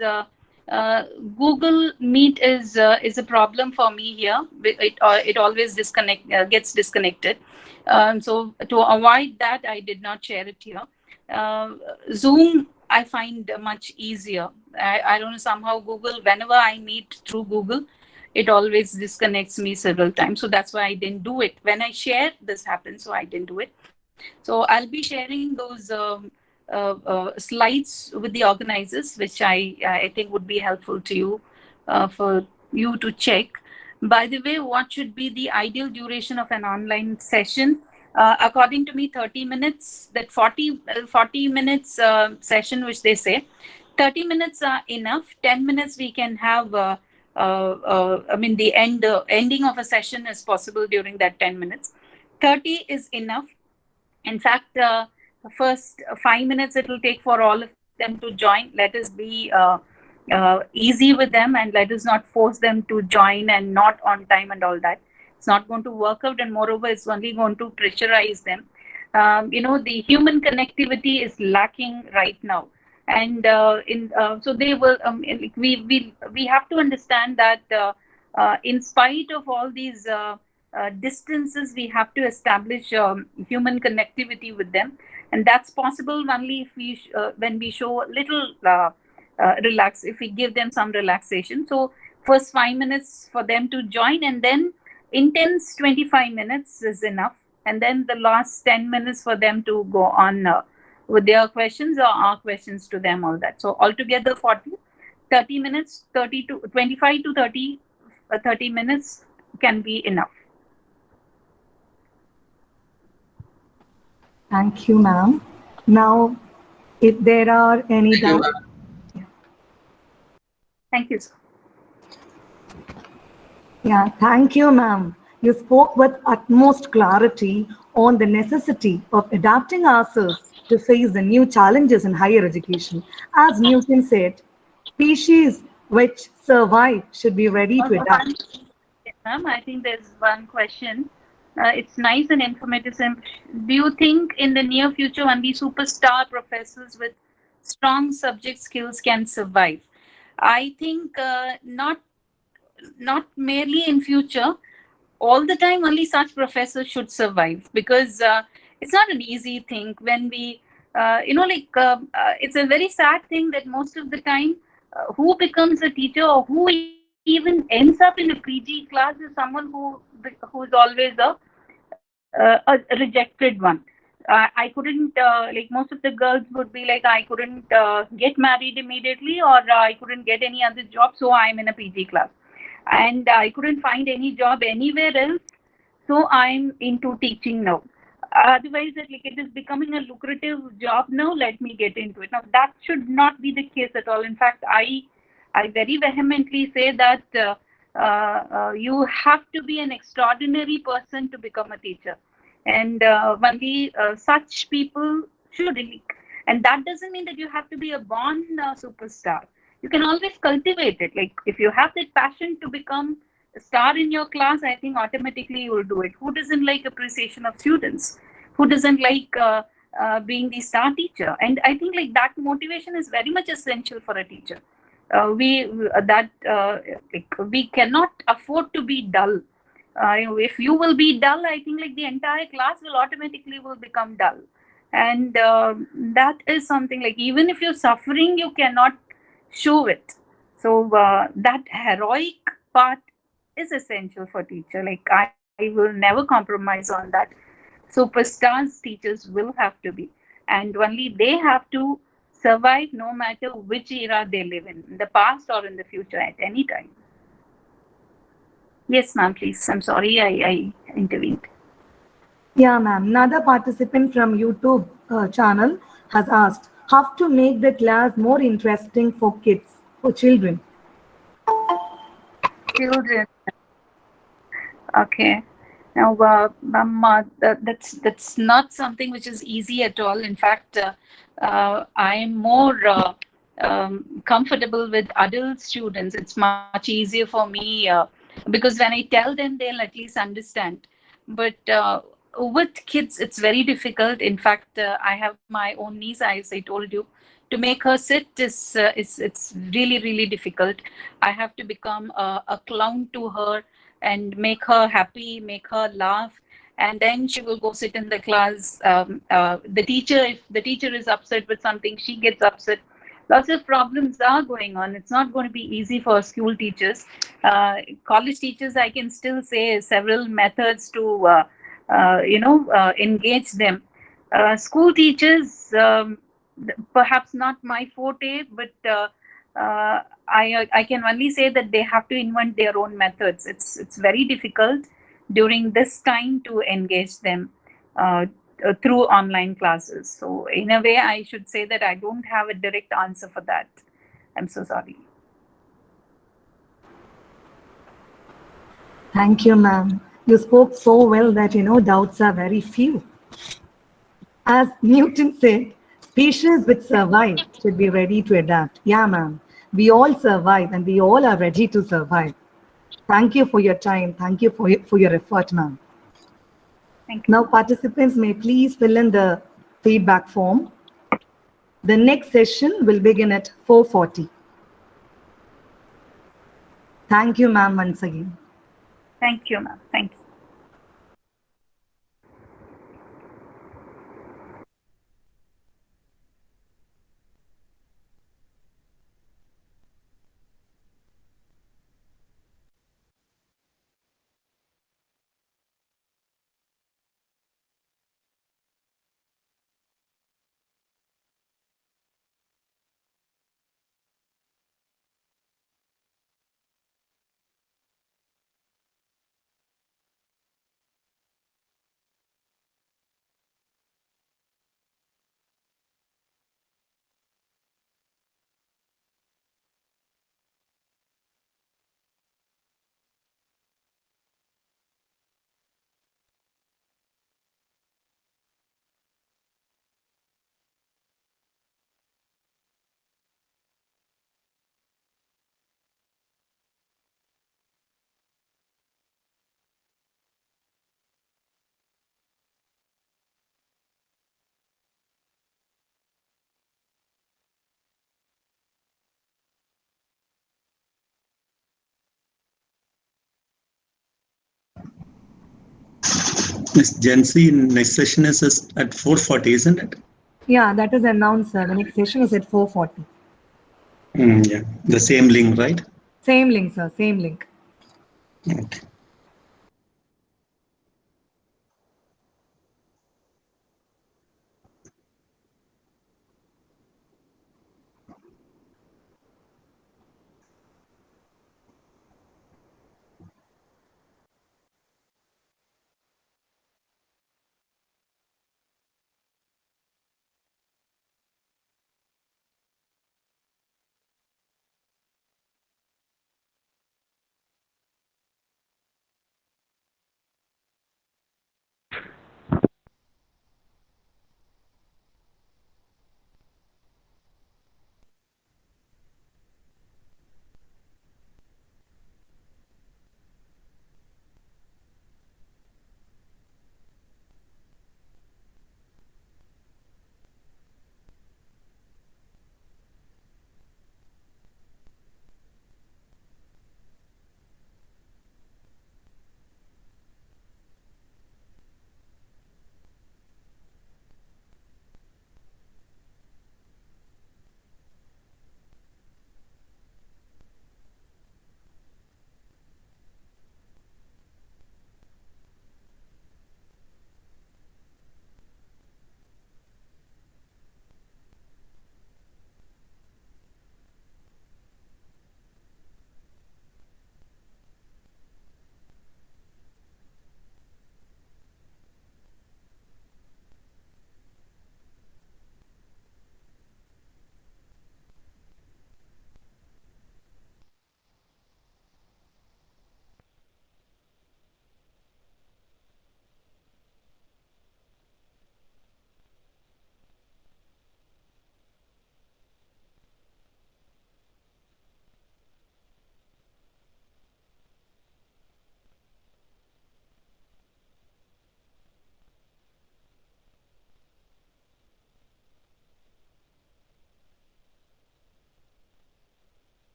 Google Meet is a problem for me here. It always gets disconnected. So to avoid that, I did not share it here. Zoom I find much easier. I don't know, somehow Google, whenever I meet through Google, it always disconnects me several times. So that's why I didn't do it. When I share, this happens, so I didn't do it. So I'll be sharing those slides with the organizers, which I think would be helpful to you for you to check. By the way, what should be the ideal duration of an online session? According to me, 30 minutes, that 40 minutes session, which they say, 30 minutes are enough. 10 minutes we can have, I mean, the ending of a session is possible during that 10 minutes. 30 is enough. In fact, the first 5 minutes it will take for all of them to join. Let us be easy with them, and let us not force them to join and not on time and all that. It's not going to work out, and moreover, it's only going to pressurize them. The human connectivity is lacking right now, and so they will. We have to understand that in spite of all these distances, we have to establish human connectivity with them, and that's possible only if we when we show little if we give them some relaxation. So first 5 minutes for them to join, and then intense 25 minutes is enough, and then the last 10 minutes for them to go on with their questions or our questions to them, all that. So altogether 30 minutes, 30 to 25 to 30 minutes can be enough. Thank you, ma'am. Now, if there are any doubts. Thank you, sir. Yeah, thank you, ma'am. You spoke with utmost clarity on the necessity of adapting ourselves to face the new challenges in higher education. As Newton said, species which survive should be ready to adapt. Yes, ma'am, I think there's one question. It's nice and informative. Do you think in the near future only superstar professors with strong subject skills can survive? I think not merely in future. All the time, only such professors should survive, because it's not an easy thing when we, it's a very sad thing that most of the time, who becomes a teacher or who even ends up in a PG class is someone who's always a rejected one. I couldn't, like most of the girls would be like, I couldn't get married immediately, or I couldn't get any other job, so I'm in a PG class. And I couldn't find any job anywhere else, so I'm into teaching now. Otherwise, it is becoming a lucrative job now, let me get into it. Now, that should not be the case at all. In fact, I very vehemently say that you have to be an extraordinary person to become a teacher. And only such people should. And that doesn't mean that you have to be a born superstar. You can always cultivate it. Like if you have that passion to become a star in your class, I think automatically you will do it. Who doesn't like appreciation of students? Who doesn't like being the star teacher? And I think like that motivation is very much essential for a teacher. We cannot afford to be dull. If you will be dull, I think like the entire class will automatically become dull. And that is something like, even if you're suffering, you cannot show it. So that heroic part is essential for teacher. Like I will never compromise on that. Superstars teachers will have to be, and only they have to survive no matter which era they live in the past or in the future at any time. Yes, ma'am, please. I'm sorry I intervened. Yeah, ma'am. Another participant from YouTube channel has asked how to make the class more interesting for kids, for children. Children. Okay. Now, that's not something which is easy at all. In fact, I am more comfortable with adult students. It's much easier for me because when I tell them, they'll at least understand. But with kids, it's very difficult. In fact, I have my own niece, as I told you. to make her sit is it's really difficult. I have to become a clown to her and make her happy, make her laugh, and then she will go sit in the class. The teacher, if the teacher is upset with something, she gets upset. Lots of problems are going on. It's not going to be easy for school teachers. College teachers, I can still say several methods to engage them. School teachers, perhaps not my forte, but I can only say that they have to invent their own methods. It's very difficult during this time to engage them through online classes. So in a way, I should say that I don't have a direct answer for that. I'm so sorry. Thank you, ma'am. You spoke so well that, doubts are very few. As Newton said, species which survive should be ready to adapt. Yeah, ma'am. We all survive and we all are ready to survive. Thank you for your time. Thank you for your effort, ma'am. Thank you. Now, participants may please fill in the feedback form. The next session will begin at 4:40. Thank you, ma'am, once again. Thank you, ma'am. Thank you. Miss Jency, next session is at 4:40, isn't it? Yeah, that is announced, sir. The next session is at 4:40. Yeah, the same link, right? Same link, sir. Same link. Okay.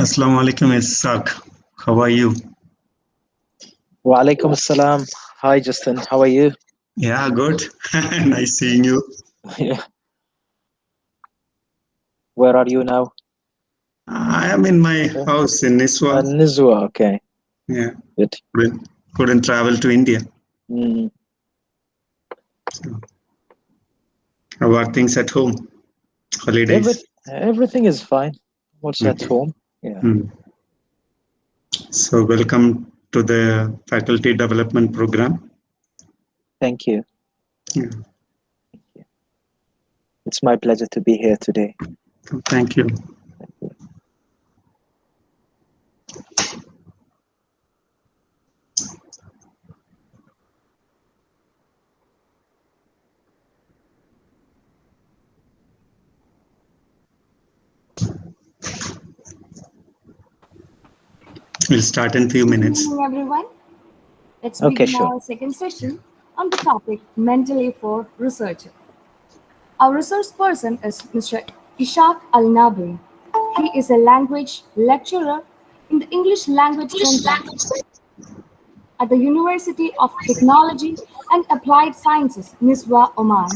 Assalamu alaikum, Ishaq. How are you? Wa alaikum assalam. Hi, Justin. How are you? Yeah, good. Nice seeing you. Yeah. Where are you now? I am in my house in Niswa. Nizwa. Okay. Yeah, Good. couldn't travel to India. Mm. So, how are things at home? Holidays. Everything is fine. Also at Okay. home. Yeah. So welcome to the faculty development program. Thank you. Yeah. It's my pleasure to be here today. Thank you. We'll start in a few minutes. Good evening, everyone. Let's Okay, begin sure. our second session on the topic mentally for researcher. Our resource person is Mr. Ishaq Al-Nabi. He is a language lecturer in the English Language Center at the University of Technology and Applied Sciences, Niswa, Oman.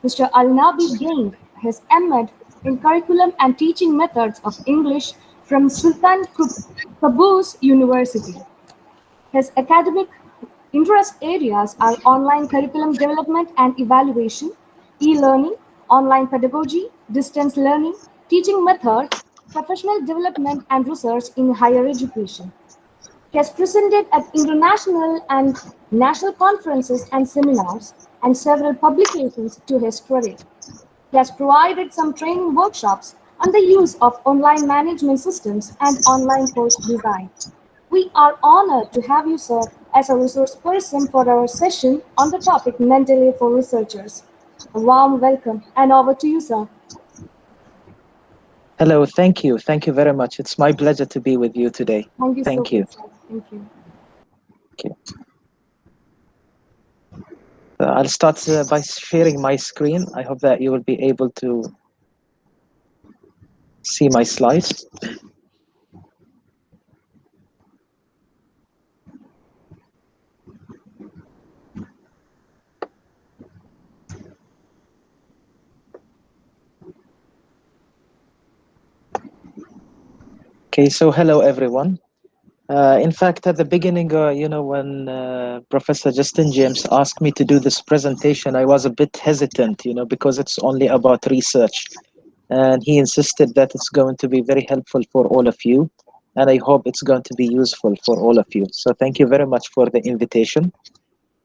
Mr. Al-Nabi gained his M.Ed in Curriculum and Teaching Methods of English from Sultan Qaboos University. His academic interest areas are online curriculum development and evaluation, e-learning, online pedagogy, distance learning, teaching methods, professional development and research in higher education. He has presented at international and national conferences and seminars and several publications to his credit. He has provided some training workshops on the use of online management systems and online course design. We are honored to have you, sir, as a resource person for our session on the topic mentally for researchers. A warm welcome and over to you, sir. Hello. Thank you. Thank you very much. It's my pleasure to be with you today. Thank you Thank so you. much, sir. Thank you. Okay. I'll start by sharing my screen. I hope that you will be able to see my slides. Okay, so hello everyone. In fact, at the beginning, when Professor Justin James asked me to do this presentation, I was a bit hesitant, because it's only about research. And he insisted that it's going to be very helpful for all of you. And I hope it's going to be useful for all of you. So thank you very much for the invitation.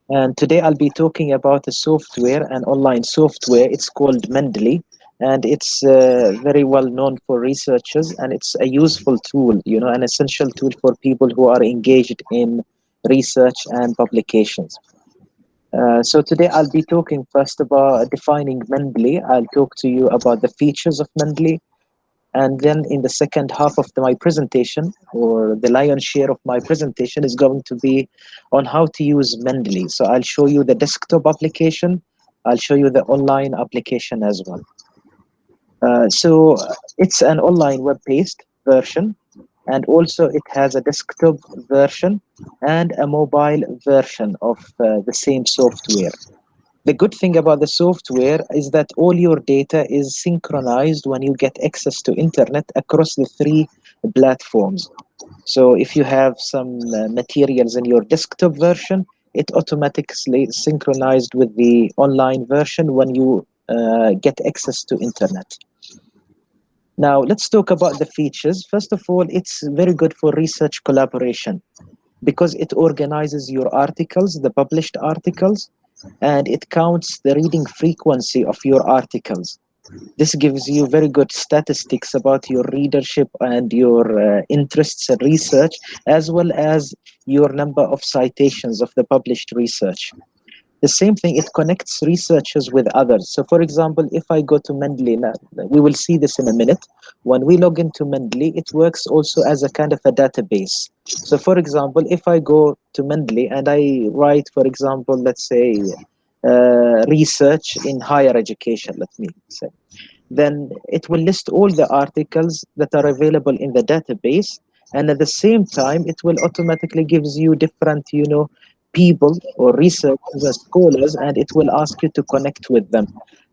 And today I'll be talking about a software, an online software. It's called Mendeley, and it's very well known for researchers, and it's a useful tool, an essential tool for people who are engaged in research and publications. So today I'll be talking first about defining Mendeley. I'll talk to you about the features of Mendeley. And then in the second half of my presentation, or the lion's share of my presentation, is going to be on how to use Mendeley. So I'll show you the desktop application. I'll show you the online application as well. So it's an online web-based version, and also it has a desktop version and a mobile version of the same software. The good thing about the software is that all your data is synchronized when you get access to internet across the three platforms. So if you have some materials in your desktop version, it automatically synchronized with the online version when you get access to internet. Now, let's talk about the features. First of all, it's very good for research collaboration because it organizes your articles, the published articles, and it counts the reading frequency of your articles. This gives you very good statistics about your readership and your interests in research, as well as your number of citations of the published research. The same thing, it connects researchers with others. So for example, if I go to Mendeley, we will see this in a minute. When we log into Mendeley, it works also as a kind of a database. So for example, if I go to Mendeley and I write, for example, let's say, research in higher education, let me say. then it will list all the articles that are available in the database, and at the same time it will automatically gives you different, people or researchers and scholars, and it will ask you to connect with them.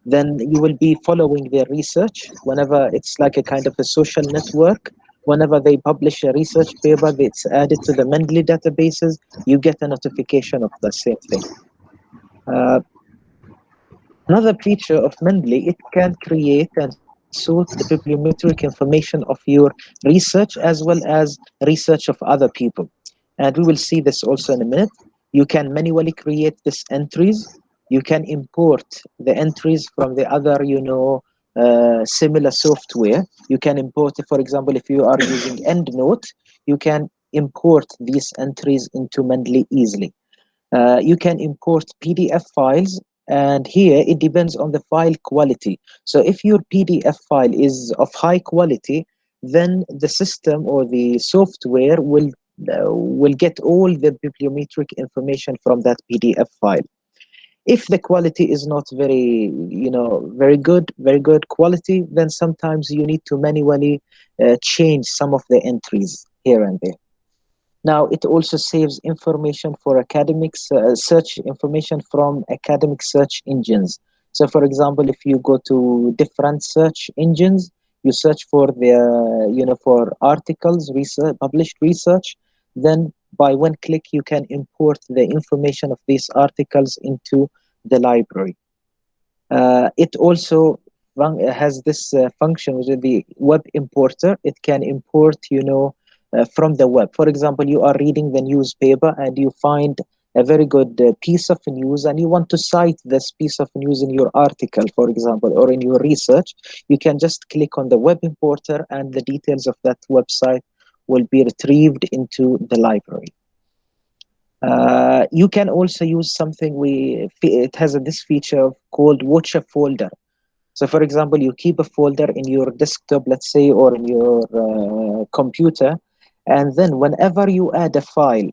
Then you will be following their research whenever it's like a kind of a social network. Whenever they publish a research paper that's added to the Mendeley databases, you get a notification of the same thing. uh, Another feature of Mendeley, it can create and sort the bibliometric information of your research as well as research of other people. And we will see this also in a minute. You can manually create these entries. You can import the entries from the other, similar software. You can import, for example, if you are using EndNote, you can import these entries into Mendeley easily. You can import PDF files, and here it depends on the file quality. So if your PDF file is of high quality, then the system or the software will get all the bibliometric information from that PDF file. If the quality is not very good quality, then sometimes you need to manually change some of the entries here and there. Now, it also saves information for academics, search information from academic search engines. So, for example, if you go to different search engines, you search for for articles, research, published research, then by one click, you can import the information of these articles into the library. It also has this function with the web importer. It can import, from the web. For example, you are reading the newspaper and you find a very good piece of news, and you want to cite this piece of news in your article, for example, or in your research. You can just click on the web importer, and the details of that website will be retrieved into the library. You can also use something it has this feature called watch a folder. So, for example, you keep a folder in your desktop, let's say, or in your computer, and then whenever you add a file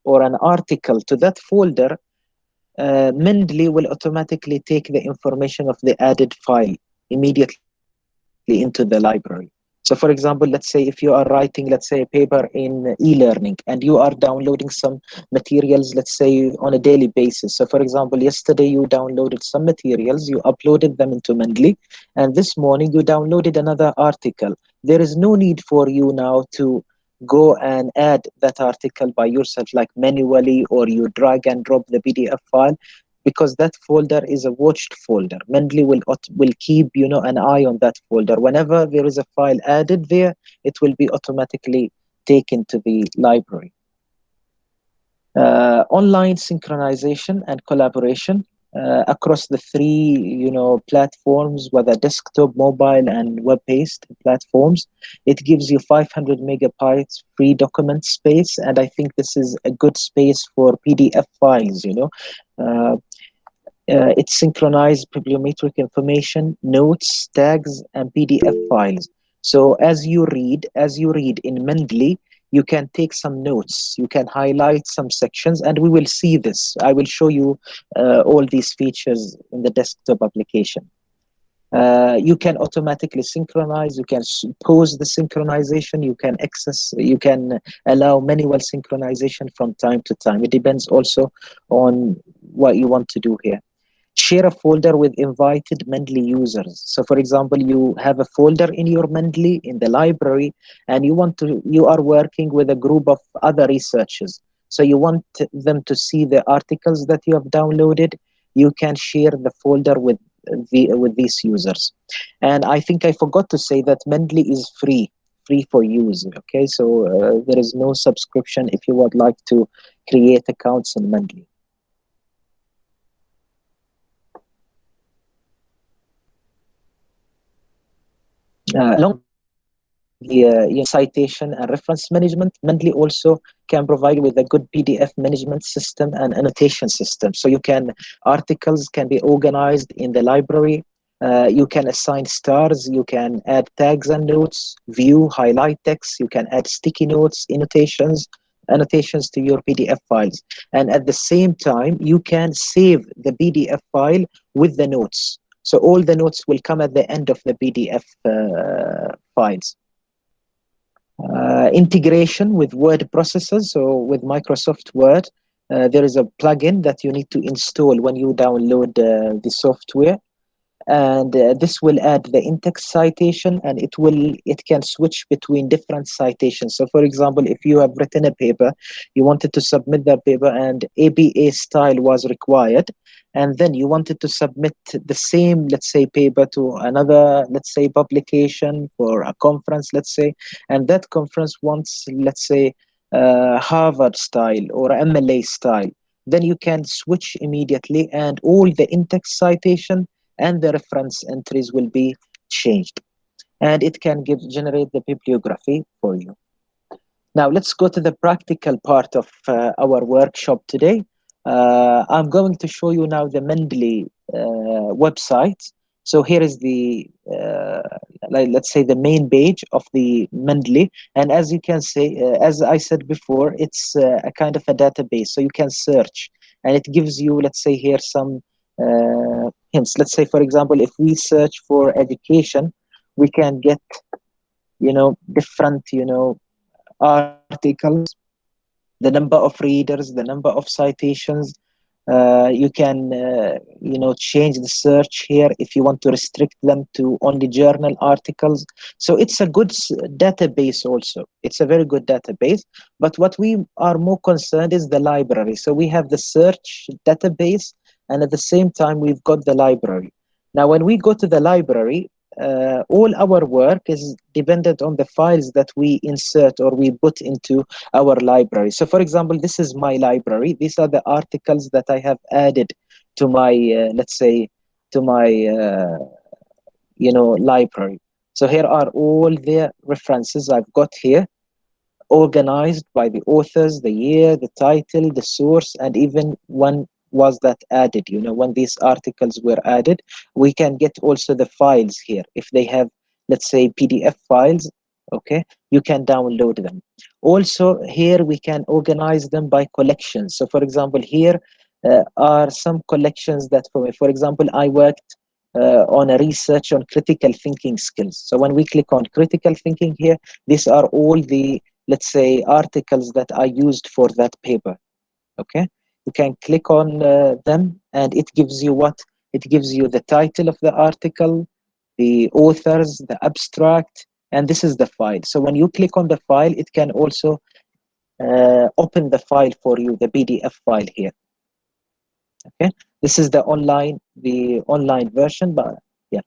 or an article to that folder, Mendeley will automatically take the information of the added file immediately into the library. So, for example, let's say if you are writing, let's say, a paper in e-learning, and you are downloading some materials, let's say, on a daily basis. So, for example, yesterday you downloaded some materials, you uploaded them into Mendeley, and this morning you downloaded another article. There is no need for you now to go and add that article by yourself, like manually, or you drag and drop the PDF file, because that folder is a watched folder. Mendeley will keep an eye on that folder. Whenever there is a file added there, it will be automatically taken to the library. Online synchronization and collaboration across the three platforms, whether desktop, mobile, and web-based platforms. It gives you 500 megabytes free document space, and I think this is a good space for PDF files. It synchronized bibliometric information, notes, tags, and PDF files. So as you read in Mendeley, you can take some notes, you can highlight some sections, and we will see this. I will show you all these features in the desktop application. You can automatically synchronize, you can pause the synchronization, you can allow manual synchronization from time to time. It depends also on what you want to do here. Share a folder with invited Mendeley users. So, for example, you have a folder in your Mendeley in the library, and you are working with a group of other researchers. So you want them to see the articles that you have downloaded. You can share the folder with these users. And I think I forgot to say that Mendeley is free for use. Okay, so there is no subscription if you would like to create accounts in Mendeley. Along the citation and reference management, Mendeley also can provide with a good PDF management system and annotation system. So articles can be organized in the library. You can assign stars, you can add tags and notes, view, highlight text, you can add sticky notes, annotations to your PDF files. And at the same time, you can save the PDF file with the notes. So all the notes will come at the end of the PDF files. Integration with word processors. So with Microsoft Word, there is a plugin that you need to install when you download the software, and this will add the in-text citation, and it can switch between different citations. So for example, if you have written a paper, you wanted to submit that paper and ABA style was required, and then you wanted to submit the same, let's say, paper to another, let's say, publication for a conference, let's say, and that conference wants, let's say, Harvard style or MLA style, then you can switch immediately, and all the in-text citation and the reference entries will be changed, and it can generate the bibliography for you. Now let's go to the practical part of our workshop today. I'm going to show you now the Mendeley website. So here is the, let's say, the main page of the Mendeley. And as you can see, as I said before, it's a kind of a database. So you can search, and it gives you, let's say, here some hints. Let's say, for example, if we search for education, we can get, different, articles, the number of readers, the number of citations. You can, change the search here if you want to restrict them to only journal articles. So it's a good database also. It's a very good database. But what we are more concerned is the library. So we have the search database, and at the same time, we've got the library. Now, when we go to the library, all our work is dependent on the files that we insert or we put into our library. So for example, this is my library. These are the articles that I have added to my, let's say, to my, library. So here are all the references I've got here, organized by the authors, the year, the title, the source, and even when was that added, when these articles were added. We can get also the files here. If they have, let's say, PDF files, okay, you can download them. Also here we can organize them by collections. So for example, here are some collections that, for example, I worked on a research on critical thinking skills. So when we click on critical thinking here, these are all the, let's say, articles that I used for that paper. Okay, you can click on them, and it gives you what? It gives you the title of the article, the authors, the abstract, and this is the file. So when you click on the file, it can also open the file for you, the PDF file here. Okay, this is the online version, but yeah.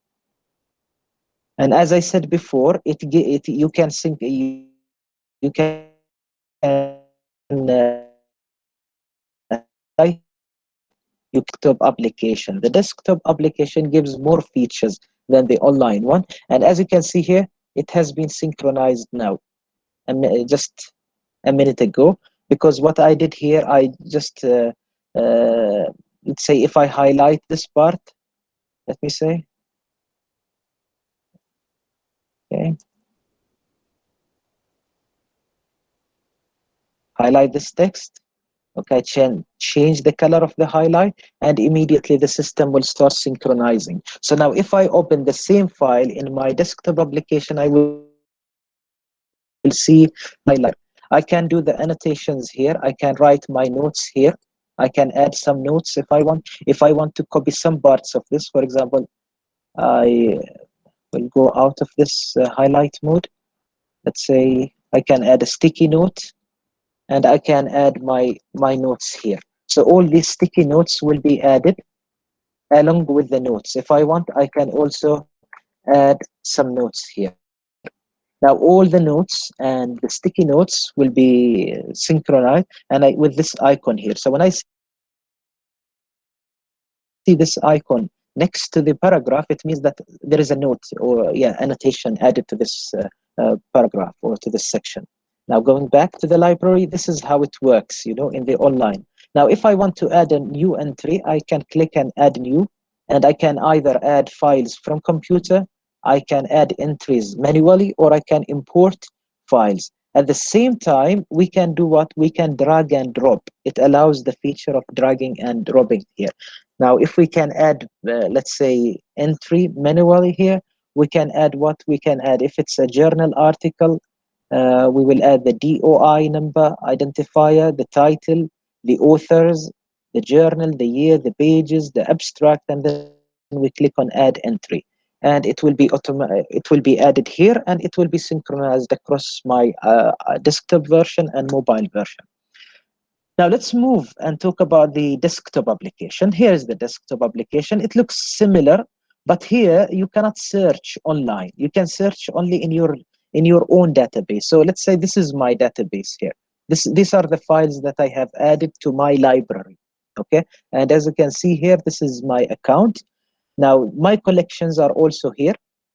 And as I said before, you can sync, you can your desktop application. The desktop application gives more features than the online one. And as you can see here, it has been synchronized now, just a minute ago, because what I did here, I just, let's say, if I highlight this part, let me say, okay, highlight this text. Okay, change the color of the highlight, and immediately the system will start synchronizing. So now if I open the same file in my desktop application, I will see highlight. I can do the annotations here. I can write my notes here. I can add some notes if I want. If I want to copy some parts of this, for example, I will go out of this highlight mode. Let's say I can add a sticky note, and I can add my notes here. So all these sticky notes will be added along with the notes. If I want, I can also add some notes here. Now all the notes and the sticky notes will be synchronized, and with this icon here. So when I see this icon next to the paragraph, it means that there is a note or annotation added to this paragraph or to this section. Now going back to the library, this is how it works, in the online. Now if I want to add a new entry, I can click and add new, and I can either add files from computer, I can add entries manually, or I can import files. At the same time, we can do what? We can drag and drop. It allows the feature of dragging and dropping here. Now, if we can add, let's say, entry manually here, we can add what we can add. If it's a journal article, we will add the DOI number, identifier, the title, the authors, the journal, the year, the pages, the abstract, and then we click on add entry. And it will be it will be added here, and it will be synchronized across my desktop version and mobile version. Now let's move and talk about the desktop application. Here is the desktop application. It looks similar, but here you cannot search online. You can search only in your own database. So let's say this is my database here. These are the files that I have added to my library. Okay, and as you can see here, this is my account. Now my collections are also here.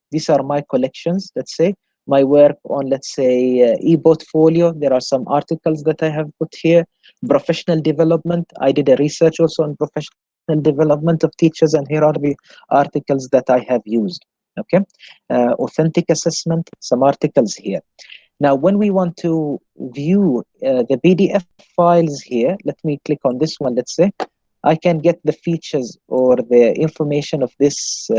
These are my collections. Let's say my work on, let's say, e-portfolio. There are some articles that I have put here. Professional development. I did a research also on professional development of teachers, and here are the articles that I have used. Okay, authentic assessment. Some articles here. Now, when we want to view the PDF files here, let me click on this one. Let's say I can get the features or the information of this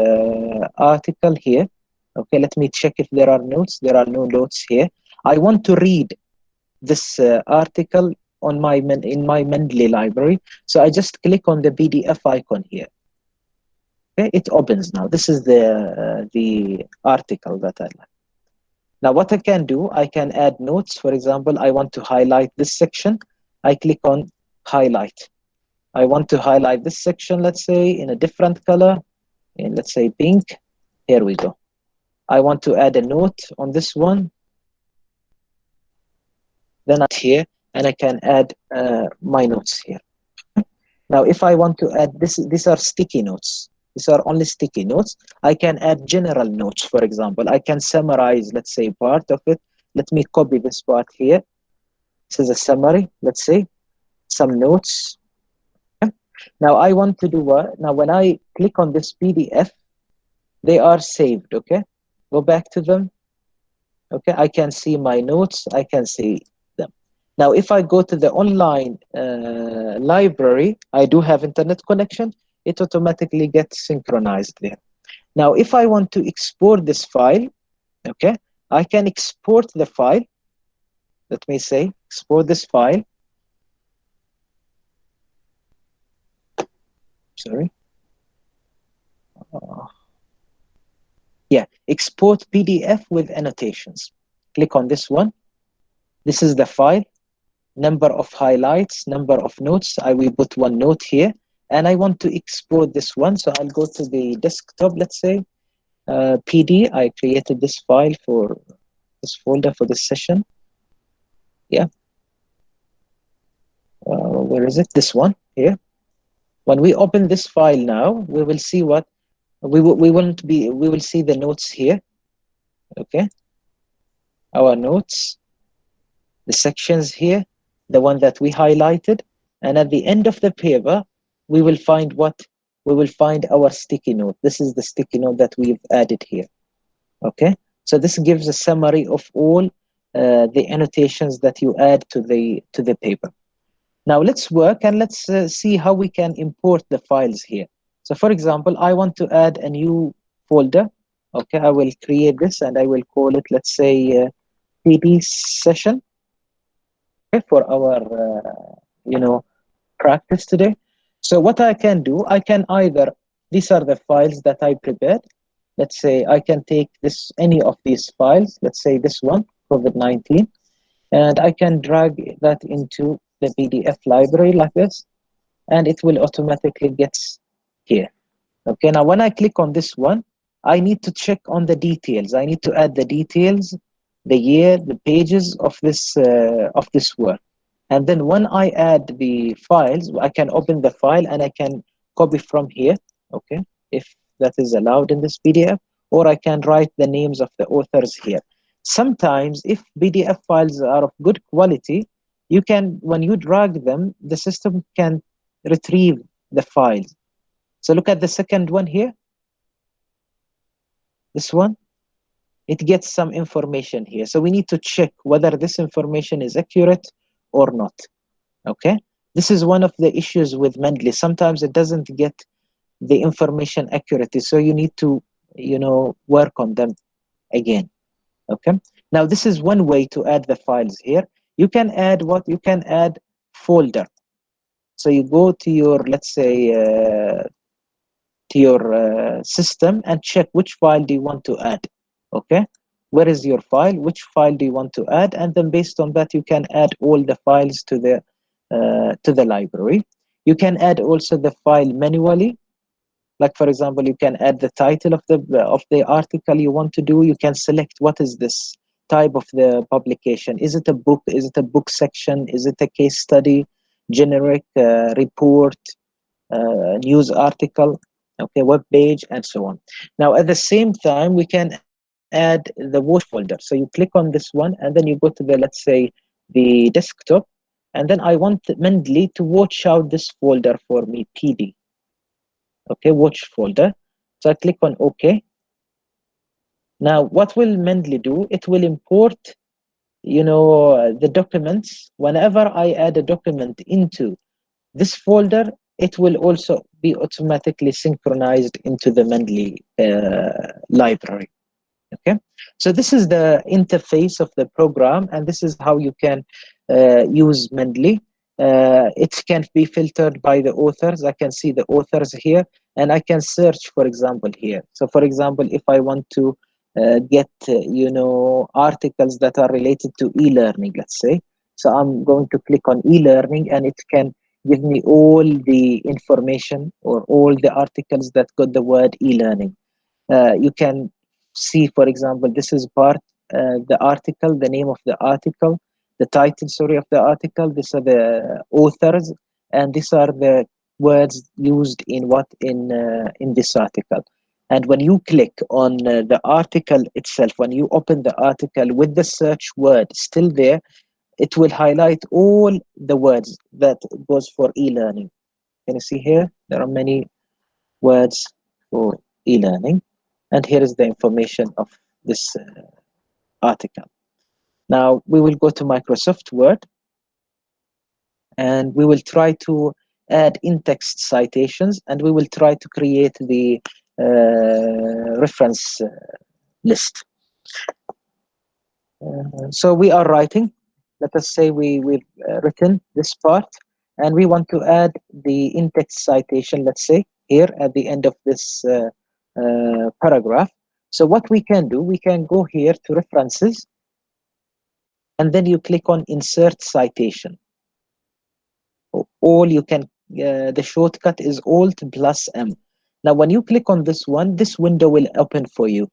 article here. Okay, let me check if there are notes. There are no notes here. I want to read this article on my in my Mendeley library. So I just click on the PDF icon here. Okay, it opens now. This is the article that I like. Now what I can do, I can add notes. For example, I want to highlight this section. I click on highlight. I want to highlight this section, let's say, in a different color, in, let's say, pink. Here we go. I want to add a note on this one. Then I'm here, and I can add my notes here. Now, if I want to add this, these are sticky notes. These are only sticky notes. I can add general notes, for example. I can summarize, let's say, part of it. Let me copy this part here. This is a summary, let's say, some notes. Okay. Now, I want to do what? Now, when I click on this PDF, they are saved, okay? Go back to them. Okay, I can see my notes. I can see them. Now, if I go to the online library, I do have internet connection. It automatically gets synchronized there. Now, if I want to export this file, okay, I can export the file. Let me say, export this file. Sorry. Yeah, export PDF with annotations. Click on this one. This is the file. Number of highlights, number of notes. I will put one note here. And I want to export this one. So I'll go to the desktop, let's say, PD. I created this file for this folder for this session. Yeah. Where is it? This one here. When we open this file now, we will see what we will see the notes here. Okay. Our notes, the sections here, the one that we highlighted, and at the end of the paper, we will find what? We will find our sticky note. This is the sticky note that we've added here. Okay, so this gives a summary of all the annotations that you add to the paper. Now let's work and let's see how we can import the files here. So for example, I want to add a new folder. Okay, I will create this and I will call it, let's say, PD session. Okay, for our practice today. So what I can do, I can either, these are the files that I prepared. Let's say I can take any of these files, let's say this one, COVID-19, and I can drag that into the PDF library like this, and it will automatically get here. Okay, now when I click on this one, I need to check on the details. I need to add the details, the year, the pages of this work. And then when I add the files, I can open the file and I can copy from here, okay, if that is allowed in this PDF, or I can write the names of the authors here. Sometimes if PDF files are of good quality, you can, when you drag them, the system can retrieve the files. So look at the second one here. This one, it gets some information here. So we need to check whether this information is accurate or not. Okay, this is one of the issues with Mendeley. Sometimes it doesn't get the information accurately. So you need to, work on them again. Okay. Now this is one way to add the files here. You can add what? You can add folder. So you go to your, let's say, to your system and check which file do you want to add. Okay. Where is your file? Which file do you want to add? And then based on that, you can add all the files to the library. You can add also the file manually. Like for example, you can add the title of the article you want to do. You can select what is this type of the publication. Is it a book? Is it a book section? Is it a case study, generic report, news article, okay, web page, and so on. Now at the same time, we can add the watch folder. So you click on this one, and then you go to the, let's say, the desktop, and then I want Mendeley to watch out this folder for me, PD. Okay, watch folder. So I click on OK. Now what will Mendeley do? It will import, the documents. Whenever I add a document into this folder, it will also be automatically synchronized into the Mendeley library. Okay, so this is the interface of the program, and this is how you can use Mendeley. It can be filtered by the authors. I can see the authors here, and I can search, for example, here. So for example, if I want to get articles that are related to e-learning, let's say, so I'm going to click on e-learning, and it can give me all the information or all the articles that got the word e-learning. You can see, for example, this is part, the article, the name of the article, the title, sorry, of the article. These are the authors, and these are the words used in in this article. And when you click on the article itself, when you open the article with the search word still there, it will highlight all the words that goes for e-learning. Can you see here? There are many words for e-learning, and here is the information of this article. Now we will go to Microsoft Word, and we will try to add in-text citations, and we will try to create the reference list. So we are writing. Let us say we've written this part, and we want to add the in-text citation, let's say, here at the end of this paragraph. So what we can do, we can go here to references, and then you click on insert citation. All you can, the shortcut is Alt plus M. Now, when you click on this one, this window will open for you.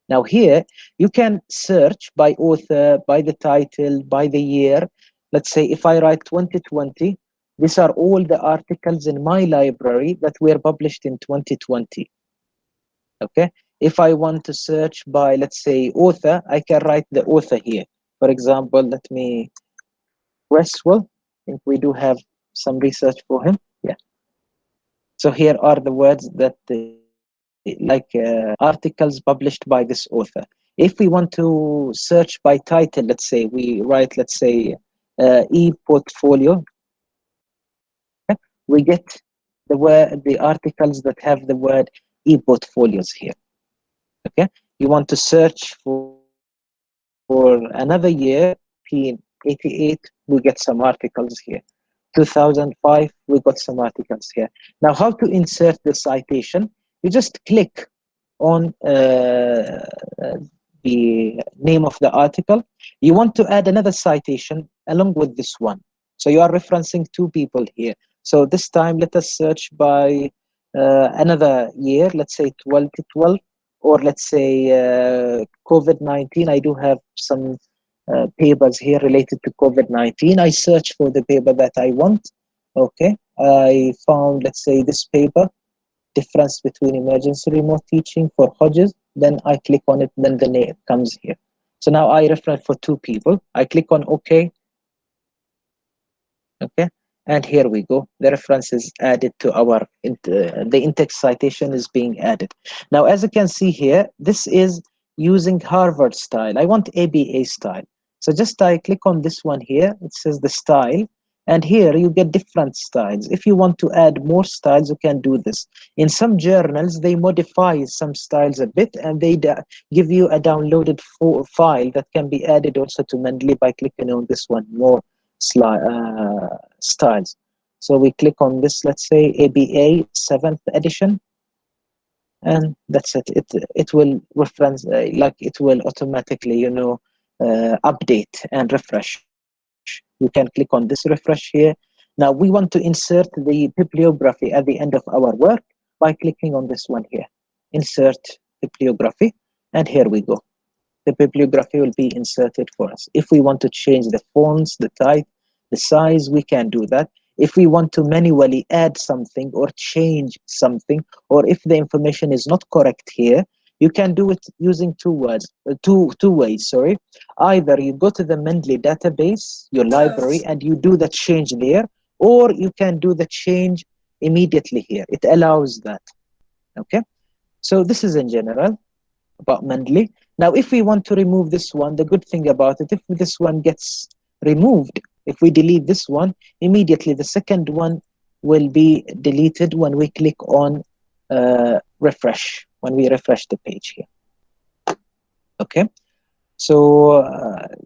Now here, you can search by author, by the title, by the year. Let's say if I write 2020, these are all the articles in my library that were published in 2020. Okay. If I want to search by, let's say, author, I can write the author here. For example, let me, Westwell, I think we do have some research for him. Yeah. So here are the words that articles published by this author. If we want to search by title, let's say we write, let's say, e-portfolio, okay, we get the articles that have the word e-portfolios here. Okay, you want to search for another year, 1988, we get some articles here. 2005, we got some articles here. Now, how to insert the citation? You just click on the name of the article. You want to add another citation along with this one. So you are referencing two people here. So this time, let us search by another year, let's say 2012, or let's say COVID-19. I do have some papers here related to COVID-19. I search for the paper that I want. Okay, I found, let's say, this paper, difference between emergency remote teaching for Hodges. Then I click on it, then the name comes here. So now I reference for two people. I click on OK. Okay, and here we go. The reference is added to our, the in-text citation is being added. Now, as you can see here, this is using Harvard style. I want ABA style. So just I click on this one here. It says the style. And here you get different styles. If you want to add more styles, you can do this. In some journals, they modify some styles a bit, and they give you a downloaded file that can be added also to Mendeley by clicking on this one, more styles. So we click on this, let's say ABA 7th edition, and that's it. It will reference, like it will automatically, you know, update and refresh. You can click on this refresh here. Now we want to insert the bibliography at the end of our work by clicking on this one here, insert bibliography, and here we go. The bibliography will be inserted for us. If we want to change the fonts, the type, the size, we can do that. If we want to manually add something or change something, or if the information is not correct here, you can do it using two ways, sorry. Either you go to the Mendeley database, your library, and you do the change there, or you can do the change immediately here. It allows that, okay? So this is in general about Mendeley. Now, if we want to remove this one, the good thing about it, if this one gets removed, if we delete this one, immediately the second one will be deleted when we click on refresh, when we refresh the page here. Okay, so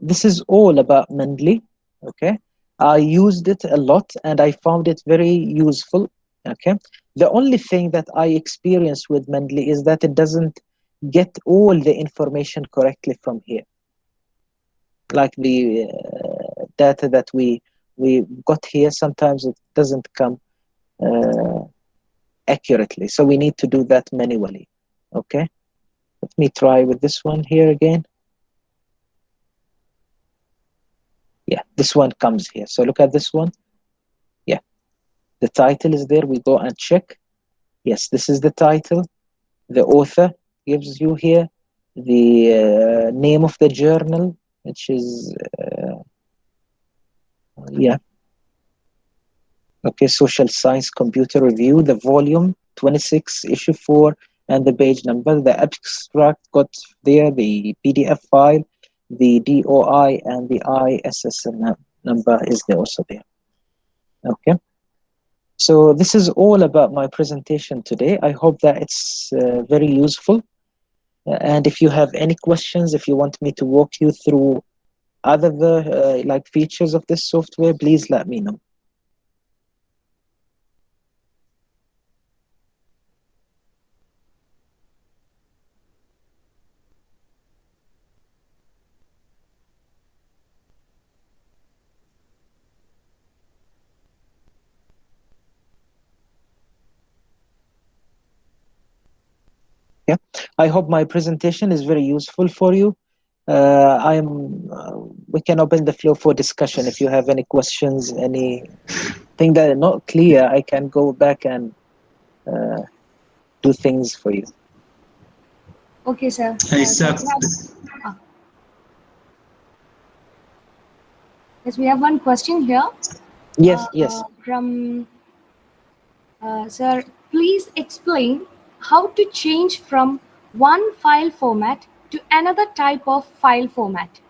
this is all about Mendeley. Okay, I used it a lot and I found it very useful. Okay, the only thing that I experienced with Mendeley is that it doesn't get all the information correctly from here, like the data that we got here. Sometimes it doesn't come accurately, so we need to do that manually. Okay, let me try with this one here again. Yeah, this one comes here. So look at this one. Yeah, the title is there. We go and check. Yes, this is the title. The author gives you here the name of the journal, which is yeah, okay, Social Science Computer Review, the volume 26, issue 4, and the page number. The abstract got there, the PDF file, the DOI, and the ISSN number is there also there. Okay, so this is all about my presentation today. I hope that it's very useful. And if you have any questions, if you want me to walk you through other like features of this software, please let me know. Yeah, I hope my presentation is very useful for you. We can open the floor for discussion. If you have any questions, anything that is not clear, I can go back and do things for you. Okay, sir. Yes, sir. Yes, we have one question here. Yes, yes. From sir, please explain how to change from one file format to another type of file format.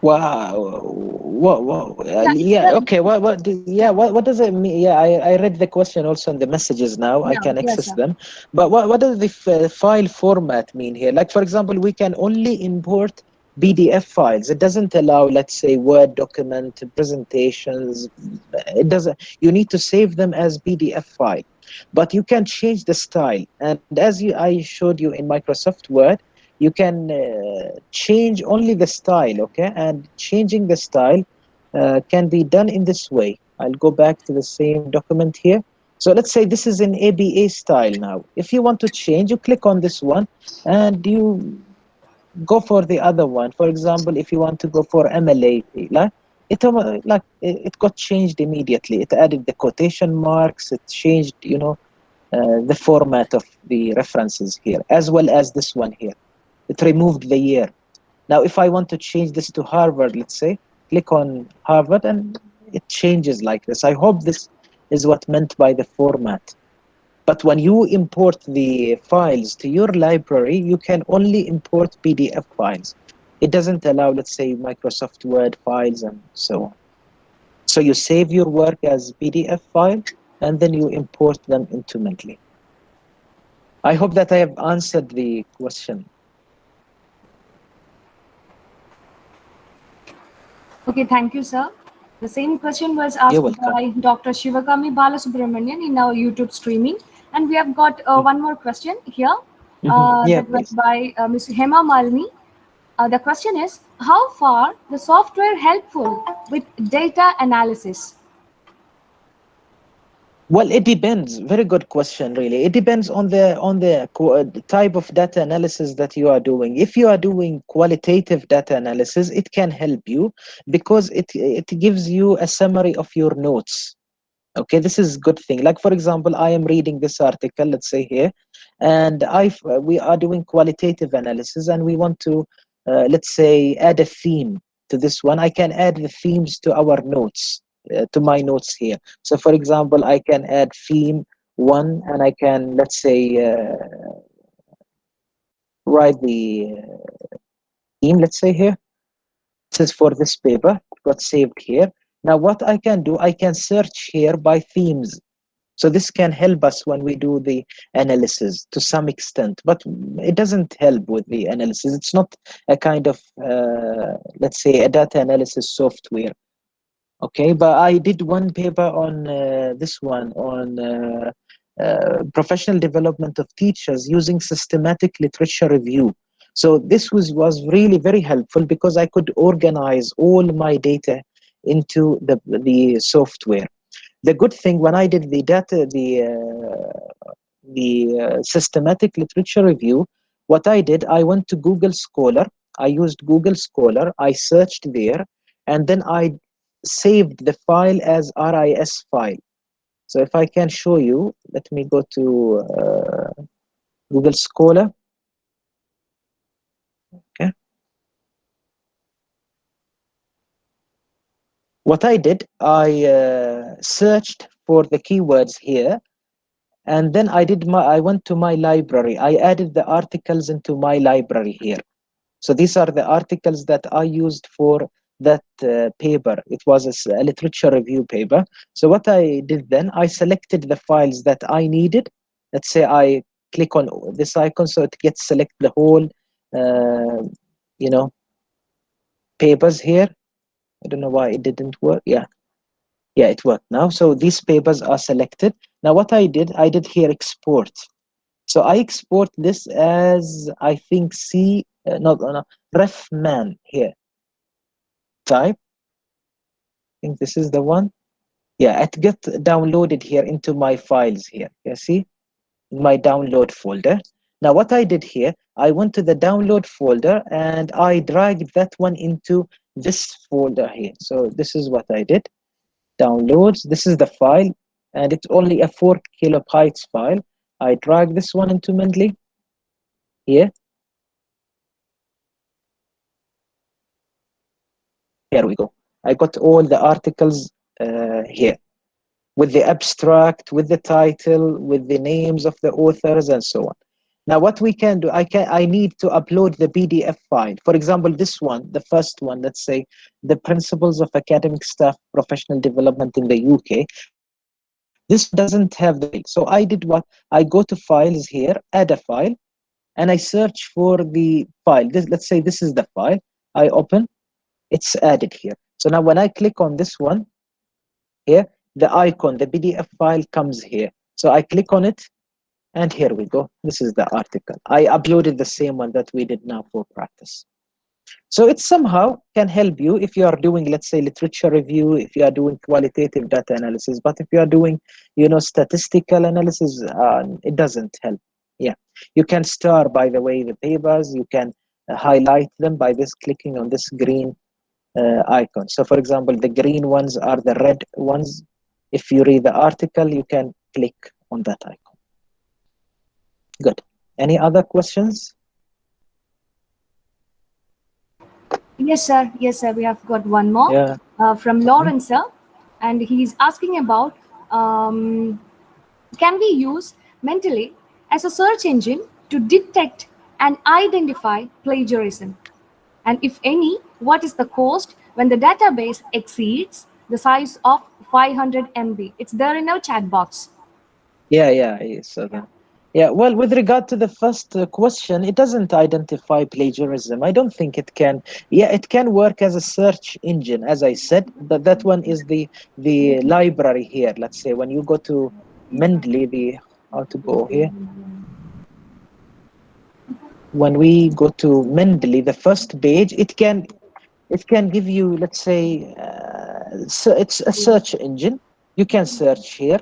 Wow. Whoa. Yeah, Okay. What does it mean? Yeah, I read the question also in the messages now. I can access sir. them. But what does the file format mean here? Like, for example, we can only import PDF files. It doesn't allow, let's say, Word document, presentations. It doesn't. You need to save them as PDF file. But you can change the style. And as I showed you in Microsoft Word, you can change only the style, okay? And changing the style can be done in this way. I'll go back to the same document here. So let's say this is in ABA style now. If you want to change, you click on this one and you go for the other one. For example, if you want to go for MLA, it got changed immediately. It added the quotation marks. It changed, the format of the references here, as well as this one here. It removed the year. Now, if I want to change this to Harvard, let's say, click on Harvard and it changes like this. I hope this is what meant by the format. But when you import the files to your library, you can only import PDF files. It doesn't allow, let's say, Microsoft Word files and so on. So you save your work as PDF file, and then you import them into Mendeley. I hope that I have answered the question. Okay, thank you, sir. The same question was asked You're welcome. by Dr. Shivagami Balasubramanian in our YouTube streaming. And we have got one more question here. Yeah, That was please. by Ms. Hema Malini. The question is, how far the software helpful with data analysis? Well, it depends. Very good question, really. It depends on the type of data analysis that you are doing. If you are doing qualitative data analysis, it can help you because it gives you a summary of your notes. Okay, this is a good thing. Like, for example, I am reading this article, let's say here, and we are doing qualitative analysis, and we want to, let's say, add a theme to this one. I can add the themes to our notes, to my notes here. So, for example, I can add theme 1, and I can, let's say, write the theme, let's say here. This is for this paper, it got saved here. Now, what I can do, I can search here by themes. So this can help us when we do the analysis to some extent, but it doesn't help with the analysis. It's not a kind of, let's say, a data analysis software. Okay, but I did one paper on this one, on professional development of teachers using systematic literature review. So this was really very helpful because I could organize all my data into the software. The good thing when I did the systematic literature review, what I did, I went to Google Scholar. I used Google Scholar. I searched there, and then I saved the file as RIS file. So if I can show you, let me go to Google Scholar. Okay. What I did, I searched for the keywords here, and then I went to my library. I added the articles into my library here. So these are the articles that I used for that paper. It was a literature review paper. So what I did then, I selected the files that I needed. Let's say I click on this icon, so it gets select the whole, papers here. I don't know why it didn't work. Yeah, it worked now. So these papers are selected. Now what I did here export. So I export this as, I think, refman here. Type. I think this is the one. Yeah, it got downloaded here into my files here. You see, in my download folder. Now what I did here, I went to the download folder and I dragged that one into this folder here. So this is what I did. Downloads. This is the file, and it's only a 4 kilobytes file. I drag this one into Mendeley here. Here we go. I got all the articles here with the abstract, with the title, with the names of the authors, and so on. Now, what we can do, I need to upload the PDF file. For example, this one, the first one, let's say, the Principles of Academic Staff Professional Development in the UK. This doesn't have the link. So I did what? I go to files here, add a file, and I search for the file. Let's say this is the file. I open, it's added here. So now when I click on this one here, the icon, the PDF file comes here. So I click on it, and here we go. This is the article. I uploaded the same one that we did now for practice. So it somehow can help you if you are doing, let's say, literature review, if you are doing qualitative data analysis. But if you are doing, statistical analysis, it doesn't help. Yeah, you can star, by the way, the papers. You can highlight them by this clicking on this green icon. So for example, the green ones are the red ones. If you read the article, you can click on that icon. Good. Any other questions? Yes, sir. Yes, sir. We have got one more from Lawrence, sir. And he's asking about, can we use Mendeley as a search engine to detect and identify plagiarism? And if any, what is the cost when the database exceeds the size of 500 MB? It's there in our chat box. I saw that. Yeah, well, with regard to the first question, it doesn't identify plagiarism. I don't think it can. Yeah, it can work as a search engine, as I said. That one is the library here. Let's say when you go to Mendeley, how to go here? When we go to Mendeley, the first page, it can give you, let's say, so it's a search engine. You can search here.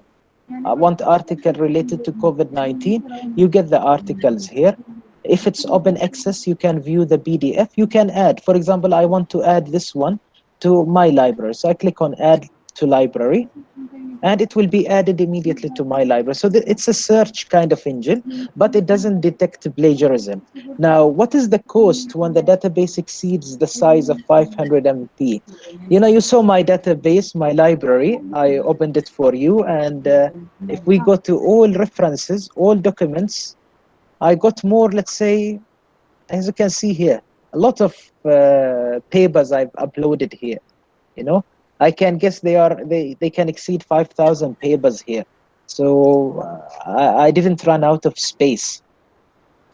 I want article related to COVID-19. You get the articles here. If it's open access, you can view the PDF. You can add, for example, I want to add this one to my library. So I click on add to library, and it will be added immediately to my library. So it's a search kind of engine, but it doesn't detect plagiarism. Now, what is the cost when the database exceeds the size of 500 MB? You saw my database, my library. I opened it for you, and if we go to all references, all documents, I got more, let's say, as you can see here, a lot of papers I've uploaded here. I can guess they can exceed 5,000 papers here. So I didn't run out of space.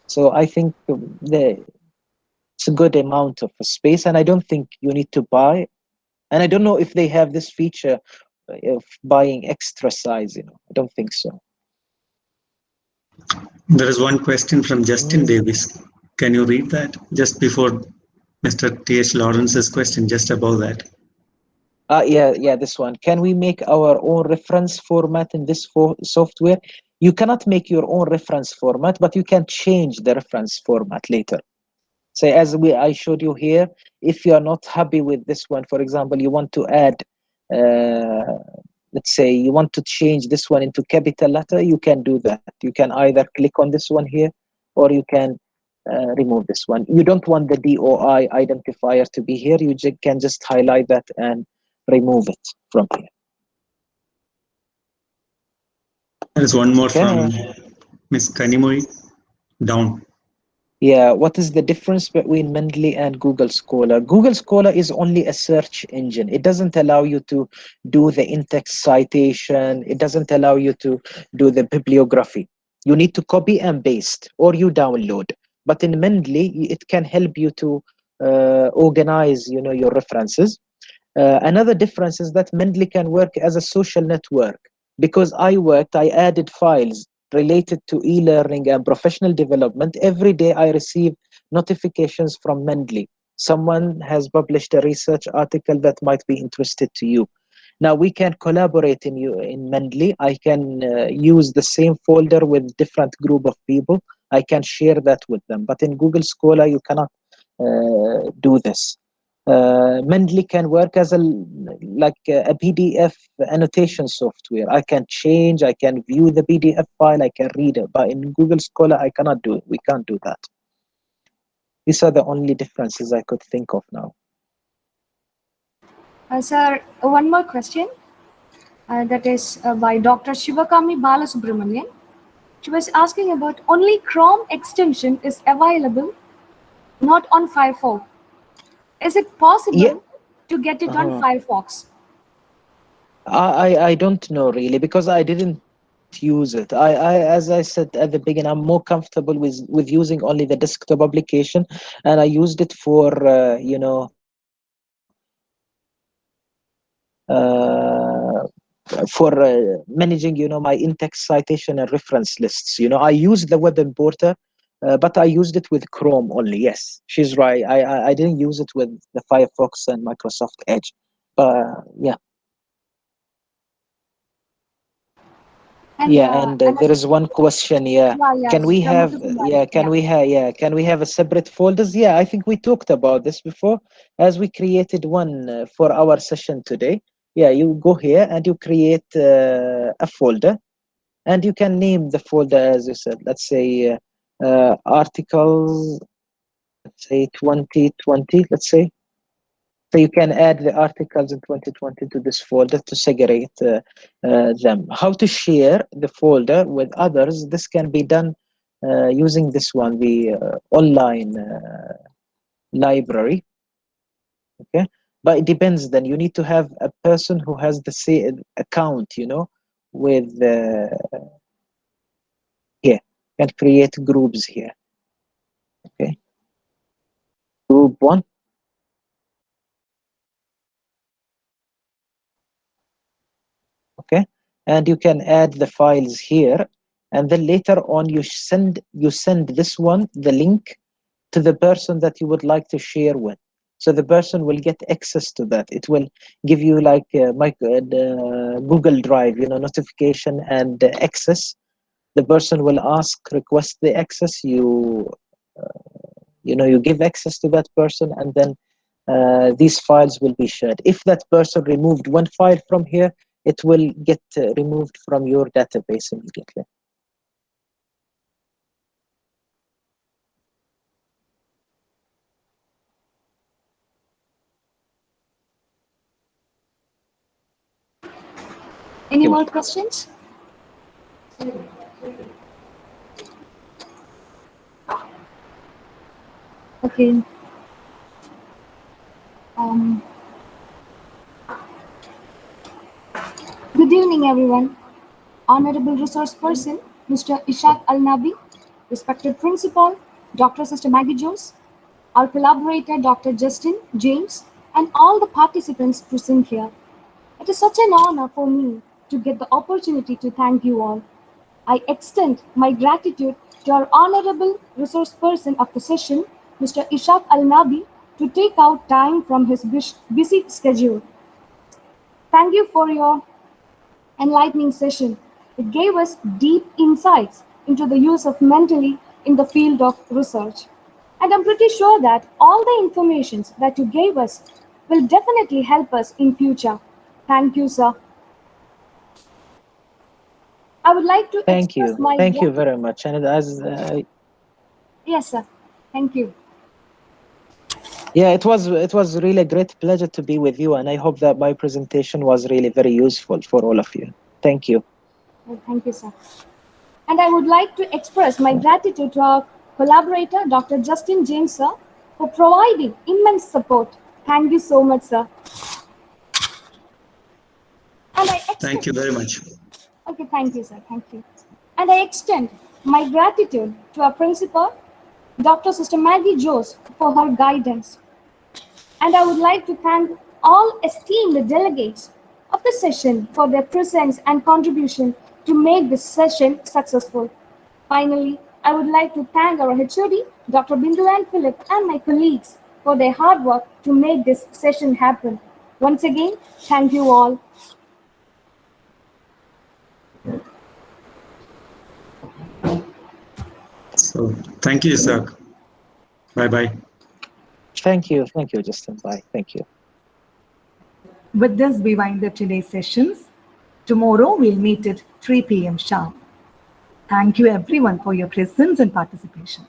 So I think it's a good amount of space, and I don't think you need to buy. And I don't know if they have this feature of buying extra size. I don't think so. There is one question from Justin Davis. Can you read that just before Mr. T.H. Lawrence's question, just above that? Yeah, this one. Can we make our own reference format in this software? You cannot make your own reference format, but you can change the reference format later. So as I showed you here, if you are not happy with this one, for example, you want to add, let's say you want to change this one into capital letter, you can do that. You can either click on this one here, or you can remove this one. You don't want the DOI identifier to be here. You can just highlight that and remove it from here. There is one more from Ms. Kanimoi, down. Yeah, what is the difference between Mendeley and Google Scholar? Google Scholar is only a search engine. It doesn't allow you to do the in-text citation. It doesn't allow you to do the bibliography. You need to copy and paste, or you download. But in Mendeley, it can help you to organize, your references. Another difference is that Mendeley can work as a social network. Because I added files related to e-learning and professional development. Every day I receive notifications from Mendeley. Someone has published a research article that might be interested to you. Now we can collaborate in Mendeley. I can use the same folder with different group of people. I can share that with them. But in Google Scholar, you cannot do this. Mendeley can work as a PDF annotation software. I can change, I can view the PDF file, I can read it. But in Google Scholar, I cannot do it. We can't do that. These are the only differences I could think of now. Sir, one more question. That is by Dr. Shivakami Balasubramanian. She was asking about only Chrome extension is available, not on Firefox. Is it possible to get it on Firefox? I don't know really, because I didn't use it. I as I said at the beginning, I'm more comfortable with using only the desktop application, and I used it for managing my in-text citation and reference lists. I used the web importer, but I used it with Chrome only. Yes, she's right. I didn't use it with the Firefox and Microsoft Edge. Yeah. And there is one question. Can we have a separate folders? I think we talked about this before, as we created one for our session today. You go here and you create a folder, and you can name the folder as you said. Let's say articles. Let's say 2020. Let's say. So you can add the articles in 2020 to this folder to segregate them. How to share the folder with others? This can be done using this one, the online library. Okay, but it depends. Then you need to have a person who has the same account, with here, and create groups here. Okay, group 1. Okay, and you can add the files here, and then later on you send this one, the link, to the person that you would like to share with. So the person will get access to that. It will give you like Google Drive, notification and access. The person will request the access. You give access to that person, and then these files will be shared. If that person removed one file from here, it will get removed from your database immediately. Any more questions? Okay. Good evening, everyone. Honorable Resource Person, Mr. Ishaq Al-Nabi, respected Principal, Dr. Sister Maggie Jones, our collaborator, Dr. Justin James, and all the participants present here. It is such an honor for me to get the opportunity to thank you all. I extend my gratitude to our Honorable Resource Person of the session, Mr. Ishaq Al-Nabi, to take out time from his busy schedule. Thank you for your enlightening session. It gave us deep insights into the use of mentally in the field of research. And I'm pretty sure that all the information that you gave us will definitely help us in future. Thank you, sir. I would like to Thank express you. my Thank you very much. And Yes, sir. Thank you. yeah, it was really a great pleasure to be with you, and I hope that my presentation was really very useful for all of you. Thank you. Thank you, sir. And I would like to express my gratitude to our collaborator, Dr. Justin James, sir, for providing immense support. Thank you so much, sir. And Thank you very much. Okay, thank you, sir. Thank you. And I extend my gratitude to our principal, Dr. Sister Maggie Jones, for her guidance. And I would like to thank all esteemed delegates of the session for their presence and contribution to make this session successful. Finally, I would like to thank our HOD, Dr. Bindu and Philip, and my colleagues for their hard work to make this session happen. Once again, thank you all. So thank you, Ishaq. Bye-bye. Thank you, Justin. Bye. Thank you. With this, we wind up today's sessions. Tomorrow, we'll meet at 3 p.m. sharp. Thank you, everyone, for your presence and participation.